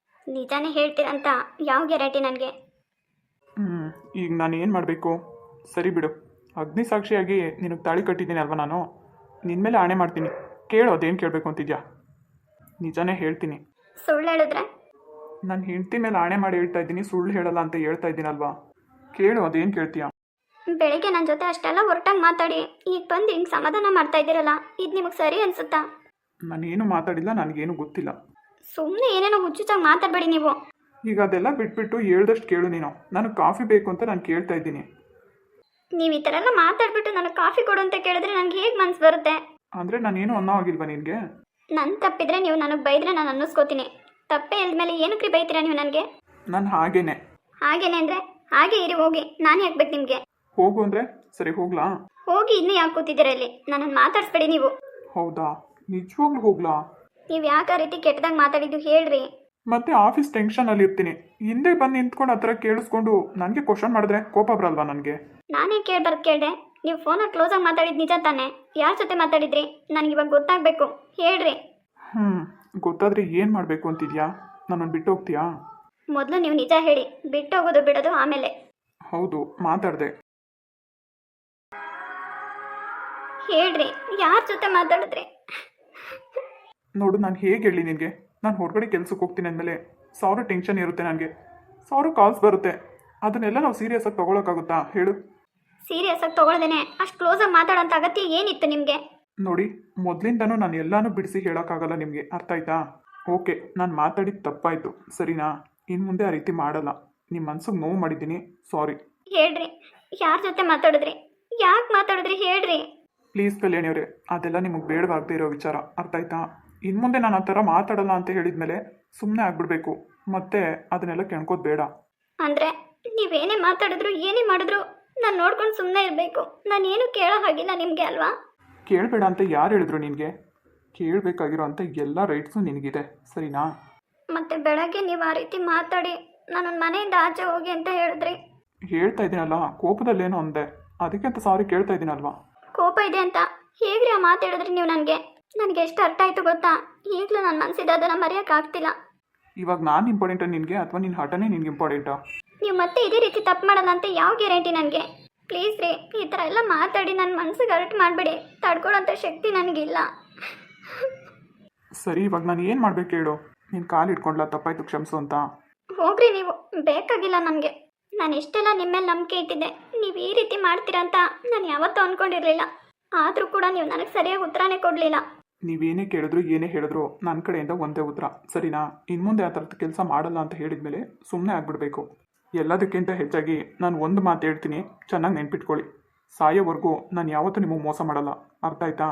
ನಿಜಾನೇ ಹೇಳ್ತೀರಂತ ಯಾವ ಗ್ಯಾರಂಟಿ ನನಗೆ? ಈಗ ನಾನು ಏನು ಮಾಡಬೇಕು? ಸರಿ ಬಿಡು, ಅಗ್ನಿ ಸಾಕ್ಷಿಯಾಗಿ ನಿನಗೆ ತಾಳಿ ಕಟ್ಟಿದ್ದೀನಿ ಅಲ್ವಾ ನಾನು? ನಿನ್ನ ಮೇಲೆ ಆಣೆ ಮಾಡ್ತೀನಿ. ಕೇಳು, ಅದೇನು ಕೇಳಬೇಕು ಅಂತಿದ್ಯಾ? ನಿಜಾನೇ ಹೇಳ್ತೀನಿ. ಸುಳ್ಳು ಹೇಳಿದ್ರೆ? ನನ್ನ ಹೆಂಡತಿ ಮೇಲೆ ಆಣೆ ಮಾಡಿ ಹೇಳ್ತಾ ಇದ್ದೀನಿ, ಸುಳ್ಳು ಹೇಳಲ್ಲ ಅಂತ ಹೇಳ್ತಾ ಇದ್ದೀನಲ್ವಾ? ಕೇಳು, ಅದೇನು ಕೇಳ್ತೀಯಾ? ಬೆಳಗ್ಗೆ ನನ್ನ ಜೊತೆ ಅಷ್ಟೆಲ್ಲ ಹೊರಟಾಗಿ ಮಾತಾಡಿ ಈಗ ಬಂದು ಹಿಂಗೆ ಸಮಾಧಾನ ಮಾಡ್ತಾ ಇದ್ದೀರಲ್ಲ, ಇದು ನಿಮಗೆ ಸರಿ ಅನ್ಸುತ್ತಾ? ನಾನೇನು ಮಾತಾಡಿಲ್ಲ, ನನಗೇನು ಗೊತ್ತಿಲ್ಲ. ಸುಮ್ಮನೆ ಏನೇನೋ ಹುಚ್ಚುಚ್ಚಾಗಿ ಮಾತಾಡಬೇಡಿ ನೀವು. ಈಗ ಅದೆಲ್ಲ ಬಿಟ್ಬಿಟ್ಟು ಹೇಳ್ದಷ್ಟು ಕೇಳು ನೀನು. ನನಗೆ ಕಾಫಿ ಬೇಕು ಅಂತ ನಾನು ಕೇಳ್ತಾ ಇದ್ದೀನಿ. ನೀವು ಈ ಥರ ಎಲ್ಲ ಮಾತಾಡ್ಬಿಟ್ಟು ನನಗೆ ಕಾಫಿ ಕೊಡು ಅಂತ ಕೇಳಿದ್ರೆ ನನಗೆ ಹೇಗೆ ಮನ್ಸು ಬರುತ್ತೆ? ಅಂದರೆ ನಾನೇನು ಅನ್ನೋ ಆಗಿಲ್ವಾ ನಿನಗೆ? ನನ್ನ ತಪ್ಪಿದ್ರೆ ನೀವು ನನಗೆ ಬೈದರೆ ನಾನು ಅನ್ನಿಸ್ಕೋತೀನಿ. ತಪ್ಪೇ ಇಲ್ದ್ಮೇಲೆ ಏನಕ್ಕೆ ಬೈತೀರಾ ನೀವು ನನಗೆ? ನಾನು ಹಾಗೇನೆ ಅಂದರೆ ಹಾಗೆ ಇರಿ, ಹೋಗಿ. ನಾನು ಯಾಕೆ ಬೇಕು ನಿಮಗೆ? ಹೋಗು ಅಂದರೆ ಸರಿ, ಹೋಗ್ಲಾ? ಹೋಗಿ. ಇನ್ನೂ ಯಾಕೆ ಕೂತಿದ್ದೀರಾ ಇಲ್ಲಿ? ನನ್ನನ್ನು ಮಾತಾಡಿಸ್ಬೇಡಿ ನೀವು. ಹೌದಾ, ನಿಜವಾಗ್ಲೂ ಹೋಗ್ಲಾ? ನೀವು ಯಾಕೆ ಆ ರೀತಿ ಕೆಟ್ಟದಾಗ ಮಾತಾಡಿದ್ದು ಹೇಳ್ರಿ. ಮತ್ತೆ ಆಫೀಸ್ ಟೆನ್ಷನಲ್ಲಿ ಇರ್ತೀನಿ, ಹಿಂದೆ ಬಂದು ನಿಂತ್ಕೊಂಡು ಆ ಥರ ಕೇಳಿಸ್ಕೊಂಡು ನನಗೆ ಕ್ವಶನ್ ಮಾಡಿದ್ರೆ ಕೋಪ ಬರಲ್ವಾ ನನಗೆ? ನಾನೇ ಕೇಳಿದೆ. ನೀವು ಫೋನಲ್ಲಿ ಕ್ಲೋಸಾಗಿ ಮಾತಾಡಿದ್ದು ನಿಜ ತಾನೆ? ಯಾರ ಜೊತೆ ಮಾತಾಡಿದ್ರಿ? ನನಗಿವಾಗ ಗೊತ್ತಾಗಬೇಕು, ಹೇಳ್ರಿ. ಗೊತ್ತಾದರೆ ಏನು ಮಾಡಬೇಕು ಅಂತಿದ್ಯಾ? ನನ್ನನ್ನು ಬಿಟ್ಟು ಹೋಗ್ತೀಯಾ? ಮೊದಲು ನೀವು ನಿಜ ಹೇಳಿ, ಬಿಟ್ಟು ಹೋಗೋದು ಬಿಡೋದು ಆಮೇಲೆ. ಹೌದು, ಮಾತಾಡಿದೆ. ಹೇಳ್ರಿ, ಯಾರ ಜೊತೆ ಮಾತಾಡಿದ್ರಿ? ನೋಡು, ನಾನು ಹೇಗೆ ಹೇಳಿ ನಿನಗೆ? ನಾನು ಹೊರಗಡೆ ಕೆಲ್ಸಕ್ಕೆ ಹೋಗ್ತೀನಿ ಅಂದಮೇಲೆ 1000 ಟೆನ್ಷನ್ ಇರುತ್ತೆ ನನಗೆ, 1000 ಕಾಲ್ಸ್ ಬರುತ್ತೆ. ಅದನ್ನೆಲ್ಲ ನಾವು ಸೀರಿಯಸ್ಸಾಗಿ ತೊಗೊಳಕ್ಕಾಗುತ್ತಾ ಹೇಳು? ಸೀರಿಯಸ್ ಆಗಿ ತೊಗೊಳ್ದೇನೆ ಅಷ್ಟು ಕ್ಲೋಸಾಗಿ ಮಾತಾಡೋಂಥ ಅಗತ್ಯ ಏನಿತ್ತು ನಿಮಗೆ? ನೋಡಿ, ಮೊದಲಿಂದನೂ ನಾನು ಎಲ್ಲನೂ ಬಿಡಿಸಿ ಹೇಳೋಕ್ಕಾಗಲ್ಲ ನಿಮಗೆ, ಅರ್ಥ ಆಯ್ತಾ? ಓಕೆ, ನಾನು ಮಾತಾಡಿದ್ದು ತಪ್ಪಾಯಿತು, ಸರಿನಾ? ಇನ್ನು ಮುಂದೆ ಆ ರೀತಿ ಮಾಡಲ್ಲ. ನಿಮ್ಮ ಮನ್ಸಿಗೆ ನೋವು ಮಾಡಿದ್ದೀನಿ, ಸಾರಿ. ಹೇಳ್ರಿ, ಯಾರ ಜೊತೆ ಮಾತಾಡಿದ್ರಿ? ಯಾಕೆ ಮಾತಾಡಿದ್ರಿ ಹೇಳ್ರಿ. ಪ್ಲೀಸ್ ಕಲ್ಯಾಣಿಯವರೇ, ಅದೆಲ್ಲ ನಿಮಗೆ ಬೇಡವಾಗದೇ ಇರೋ ವಿಚಾರ, ಅರ್ಥ ಆಯ್ತಾ? ಇನ್ನು ಮುಂದೆ ನಾನು ಆ ಥರ ಮಾತಾಡಲ್ಲ ಅಂತ ಹೇಳಿದ್ಮೇಲೆ ಸುಮ್ಮನೆ ಆಗ್ಬಿಡ್ಬೇಕು, ಮತ್ತೆ ಅದನ್ನೆಲ್ಲ ಕೆಣ್ಕೋದು ಬೇಡ. ಅಂದರೆ ನೀವೇನೇ ಮಾತಾಡಿದ್ರು ಏನೇ ಮಾಡಿದ್ರು ನಾನು ನೋಡ್ಕೊಂಡು ಸುಮ್ಮನೆ ಇರಬೇಕು? ನಾನೇನು ಕೇಳೋ ಹಾಗಿಲ್ಲ ನಿಮಗೆ ಅಲ್ವಾ? ಕೇಳಬೇಡ ಅಂತ ಯಾರು ಹೇಳಿದ್ರು ನಿನಗೆ? ಕೇಳಬೇಕಾಗಿರೋ ಅಂಥ ಎಲ್ಲ ರೈಟ್ಸು ನಿನಗಿದೆ, ಸರಿನಾ? ಮತ್ತೆ ಬೆಳಗ್ಗೆ ನೀವು ಆ ರೀತಿ ಮಾತಾಡಿ ನನ್ನ ಮನೆಯಿಂದ ಆಚೆ ಹೋಗಿ ಅಂತ ಹೇಳಿದ್ರಿ. ಹೇಳ್ತಾ ಇದ್ದೀನಲ್ಲ, ಕೋಪದಲ್ಲೇನೋ ಅಂದೆ, ಅದಕ್ಕೆ ಅಂತ ಸಾರಿ ಕೇಳ್ತಾ ಇದ್ದೀನಲ್ವಾ? ಕೋಪ ಇದೆ ಅಂತ ಹೇಗ್ರಿ ಆ ಮಾತು ಹೇಳಿದ್ರಿ ನೀವು ನನಗೆ ಎಷ್ಟು ಅರ್ಥ ಆಯಿತು ಗೊತ್ತಾ? ಈಗಲೂ ನನ್ನ ಮನಸ್ಸಿದೆ, ಅದನ್ನು ಮರೆಯೋಕ್ಕಾಗ್ತಿಲ್ಲ. ಇವಾಗ ನಾನು ಇಂಪಾರ್ಟೆಂಟಾ ನಿನಗೆ, ಅಥವಾ ನಿನ್ನ ಹಠನೇ ನಿನ್ಗೆ ಇಂಪಾರ್ಟೆಂಟಾ? ನೀವು ಮತ್ತೆ ಇದೇ ರೀತಿ ತಪ್ಪು ಮಾಡಲ್ಲ ಅಂತ ಯಾವ ಗ್ಯಾರಂಟಿ ನನಗೆ? ಪ್ಲೀಸ್ ರೀ, ಈ ಥರ ಎಲ್ಲ ಮಾತಾಡಿ ನನ್ನ ಮನಸ್ಸಿಗೆ ಹರ್ಟ್ ಮಾಡಬೇಡಿ. ತಡ್ಕೊಳ್ಳೋಂಥ ಶಕ್ತಿ ನನಗಿಲ್ಲ. ಸರಿ ಇವಾಗ ನಾನು ಏನು ಮಾಡಬೇಕು ಹೇಳು. ನೀನು ಕಾಲು ಇಟ್ಕೊಂಡ್ಲಾ ತಪ್ಪಾಯ್ತು ಕ್ಷಮಿಸು ಅಂತ. ಹೋಗ್ರಿ ನೀವು, ಬೇಕಾಗಿಲ್ಲ ನನಗೆ. ನಾನು ಎಷ್ಟೆಲ್ಲ ನಿಮ್ಮ ಮೇಲೆ ನಂಬಿಕೆ ಇಟ್ಟಿದ್ದೆ, ನೀವು ಈ ರೀತಿ ಮಾಡ್ತೀರಾ ಅಂತ ನಾನು ಯಾವತ್ತೂ ಅಂದ್ಕೊಂಡಿರಲಿಲ್ಲ. ಆದರೂ ಕೂಡ ನೀವು ನನಗೆ ಸರಿಯಾಗಿ ಉತ್ತರನೇ ಕೊಡಲಿಲ್ಲ. ನೀವೇನೇ ಕೇಳಿದ್ರು ಏನೇ ಹೇಳಿದ್ರು ನನ್ನ ಕಡೆಯಿಂದ ಒಂದೇ ಉತ್ತರ, ಸರಿನಾ? ಇನ್ನು ಮುಂದೆ ಆ ಥರದ ಕೆಲಸ ಮಾಡಲ್ಲ ಅಂತ ಹೇಳಿದ್ಮೇಲೆ ಸುಮ್ಮನೆ ಆಗ್ಬಿಡ್ಬೇಕು. ಎಲ್ಲದಕ್ಕಿಂತ ಹೆಚ್ಚಾಗಿ ನಾನು ಒಂದು ಮಾತು ಹೇಳ್ತೀನಿ, ಚೆನ್ನಾಗಿ ನೆನ್ಪಿಟ್ಕೊಳ್ಳಿ. ಸಾಯೋವರೆಗೂ ನಾನು ಯಾವತ್ತೂ ನಿಮಗೆ ಮೋಸ ಮಾಡಲ್ಲ, ಅರ್ಥ ಆಯ್ತಾ?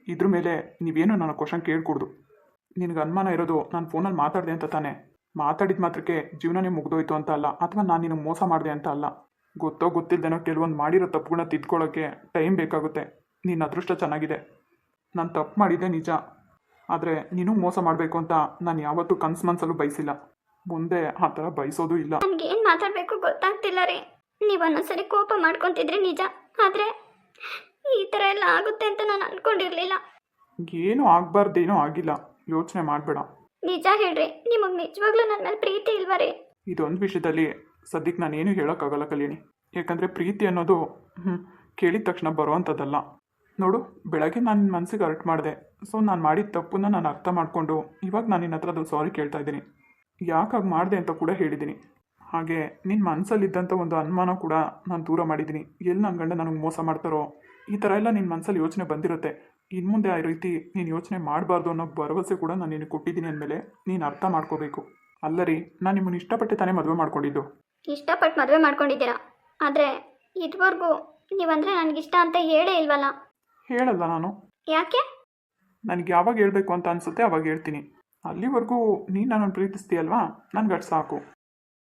ಇದ್ರ ಮೇಲೆ ನೀವೇನು ನನ್ನ ಕ್ವಶನ್ ಕೇಳ್ಕೊಡ್ದು. ನಿನಗೆ ಅನುಮಾನ ಇರೋದು ನಾನು ಫೋನಲ್ಲಿ ಮಾತಾಡಿದೆ ಅಂತ ತಾನೇ? ಮಾತಾಡಿದ ಮಾತ್ರಕ್ಕೆ ಜೀವನನೇ ಮುಗ್ದೋಯ್ತು ಅಂತ ಅಲ್ಲ, ಅಥವಾ ನಾನು ನಿನಗೆ ಮೋಸ ಮಾಡಿದೆ ಅಂತ ಅಲ್ಲ. ಗೊತ್ತೋ ಗೊತ್ತಿಲ್ಲದೇನೋ ಕೆಲವೊಂದು ಮಾಡಿರೋ ತಪ್ಪುಗಳನ್ನ ತಿದ್ಕೊಳ್ಳೋಕ್ಕೆ ಟೈಮ್ ಬೇಕಾಗುತ್ತೆ. ನಿನ್ನ ಅದೃಷ್ಟ ಚೆನ್ನಾಗಿದೆ. ನಾನು ತಪ್ಪು ಮಾಡಿದ್ದೆ ನಿಜ, ಆದರೆ ನೀನು ಮೋಸ ಮಾಡಬೇಕು ಅಂತ ನಾನು ಯಾವತ್ತೂ ಕನ್ಸು ಮನಸ್ಸಲ್ಲೂ ಬಯಸಿಲ್ಲ. ಮುಂದೆ ಆ ಥರ ಬಯಸೋದು ಇಲ್ಲ. ನನಗೇನು ಮಾತಾಡಬೇಕು ಗೊತ್ತಾಗ್ತಿಲ್ಲ ರೀ. ನೀವು ಒಂದೊಂದ್ಸರಿ ಕೋಪ ಮಾಡ್ಕೊತಿದ್ರಿ ನಿಜ, ಆದರೆ ಈ ಥರ ಎಲ್ಲ ಆಗುತ್ತೆ ಅಂತ ನಾನು ಅಂದ್ಕೊಂಡಿರಲಿಲ್ಲ. ಏನೂ ಆಗಬಾರ್ದೇನೂ ಆಗಿಲ್ಲ, ಯೋಚನೆ ಮಾಡಬೇಡ. ನಿಜ ಹೇಳ್ರಿ, ನಿಮಗೆ ನಿಜವಾಗ್ಲೂ ನನ್ನ ಮೇಲೆ ಪ್ರೀತಿ ಇಲ್ವಾ ರೀ? ಇದೊಂದು ವಿಷಯದಲ್ಲಿ ಸದ್ಯಕ್ಕೆ ನಾನೇನು ಹೇಳೋಕ್ಕಾಗಲ್ಲ ಕಲ್ಯಾಣಿ. ಯಾಕಂದರೆ ಪ್ರೀತಿ ಅನ್ನೋದು ಕೇಳಿದ ತಕ್ಷಣ ಬರುವಂಥದ್ದಲ್ಲ. ನೋಡು, ಬೆಳಗ್ಗೆ ನಾನು ಮನಸ್ಸಿಗೆ ಅರ್ಟ್ ಮಾಡಿದೆ. ಸೊ ನಾನು ಮಾಡಿದ ತಪ್ಪನ್ನ ನಾನು ಅರ್ಥ ಮಾಡಿಕೊಂಡು ಇವಾಗ ನಾನು ನಿನ್ನ ಹತ್ರ ಅದು ಸಾರಿ ಕೇಳ್ತಾ ಇದ್ದೀನಿ. ಯಾಕಾಗಿ ಮಾಡಿದೆ ಅಂತ ಕೂಡ ಹೇಳಿದ್ದೀನಿ. ಹಾಗೆ ನಿನ್ನ ಮನಸ್ಸಲ್ಲಿದ್ದಂಥ ಒಂದು ಅನುಮಾನ ಕೂಡ ನಾನು ದೂರ ಮಾಡಿದ್ದೀನಿ. ಎಲ್ಲಿ ನನ್ನ ಗಂಡ ನನಗೆ ಮೋಸ ಮಾಡ್ತಾರೋ ಈ ಥರ ಎಲ್ಲ ನಿನ್ನ ಮನಸ್ಸಲ್ಲಿ ಯೋಚನೆ ಬಂದಿರುತ್ತೆ. ಇನ್ನು ಮುಂದೆ ಆ ರೀತಿ ನೀನು ಯೋಚನೆ ಮಾಡಬಾರ್ದು ಅನ್ನೋ ಭರವಸೆ ಕೂಡ ನಾನು ನಿನಗೆ ಕೊಟ್ಟಿದ್ದೀನಿ ಅಂದಮೇಲೆ ನೀನು ಅರ್ಥ ಮಾಡ್ಕೋಬೇಕು. ಅಲ್ಲರಿ, ನಾನು ನಿಮ್ಮನ್ನು ಇಷ್ಟಪಟ್ಟೆ ತಾನೇ ಮದುವೆ ಮಾಡ್ಕೊಂಡಿದ್ದು. ಇಷ್ಟಪಟ್ಟು ಮದುವೆ ಮಾಡ್ಕೊಂಡಿದ್ದೀರಾ, ಆದರೆ ಇದುವರೆಗೂ ನೀವಂದರೆ ನನಗಿಷ್ಟ ಅಂತ ಹೇಳೇ ಇಲ್ವಲ್ಲ? ಹೇಳಲ್ಲ ನಾನು. ಯಾಕೆ? ನನಗೆ ಯಾವಾಗ ಹೇಳಬೇಕು ಅಂತ ಅನಿಸುತ್ತೆ ಅವಾಗ ಹೇಳ್ತೀನಿ. ಅಲ್ಲಿವರೆಗೂ ನೀನು ನನ್ನನ್ನು ಪ್ರೀತಿಸ್ತೀಯಲ್ವಾ, ನನಗೆ ಅಷ್ಟು ಸಾಕು.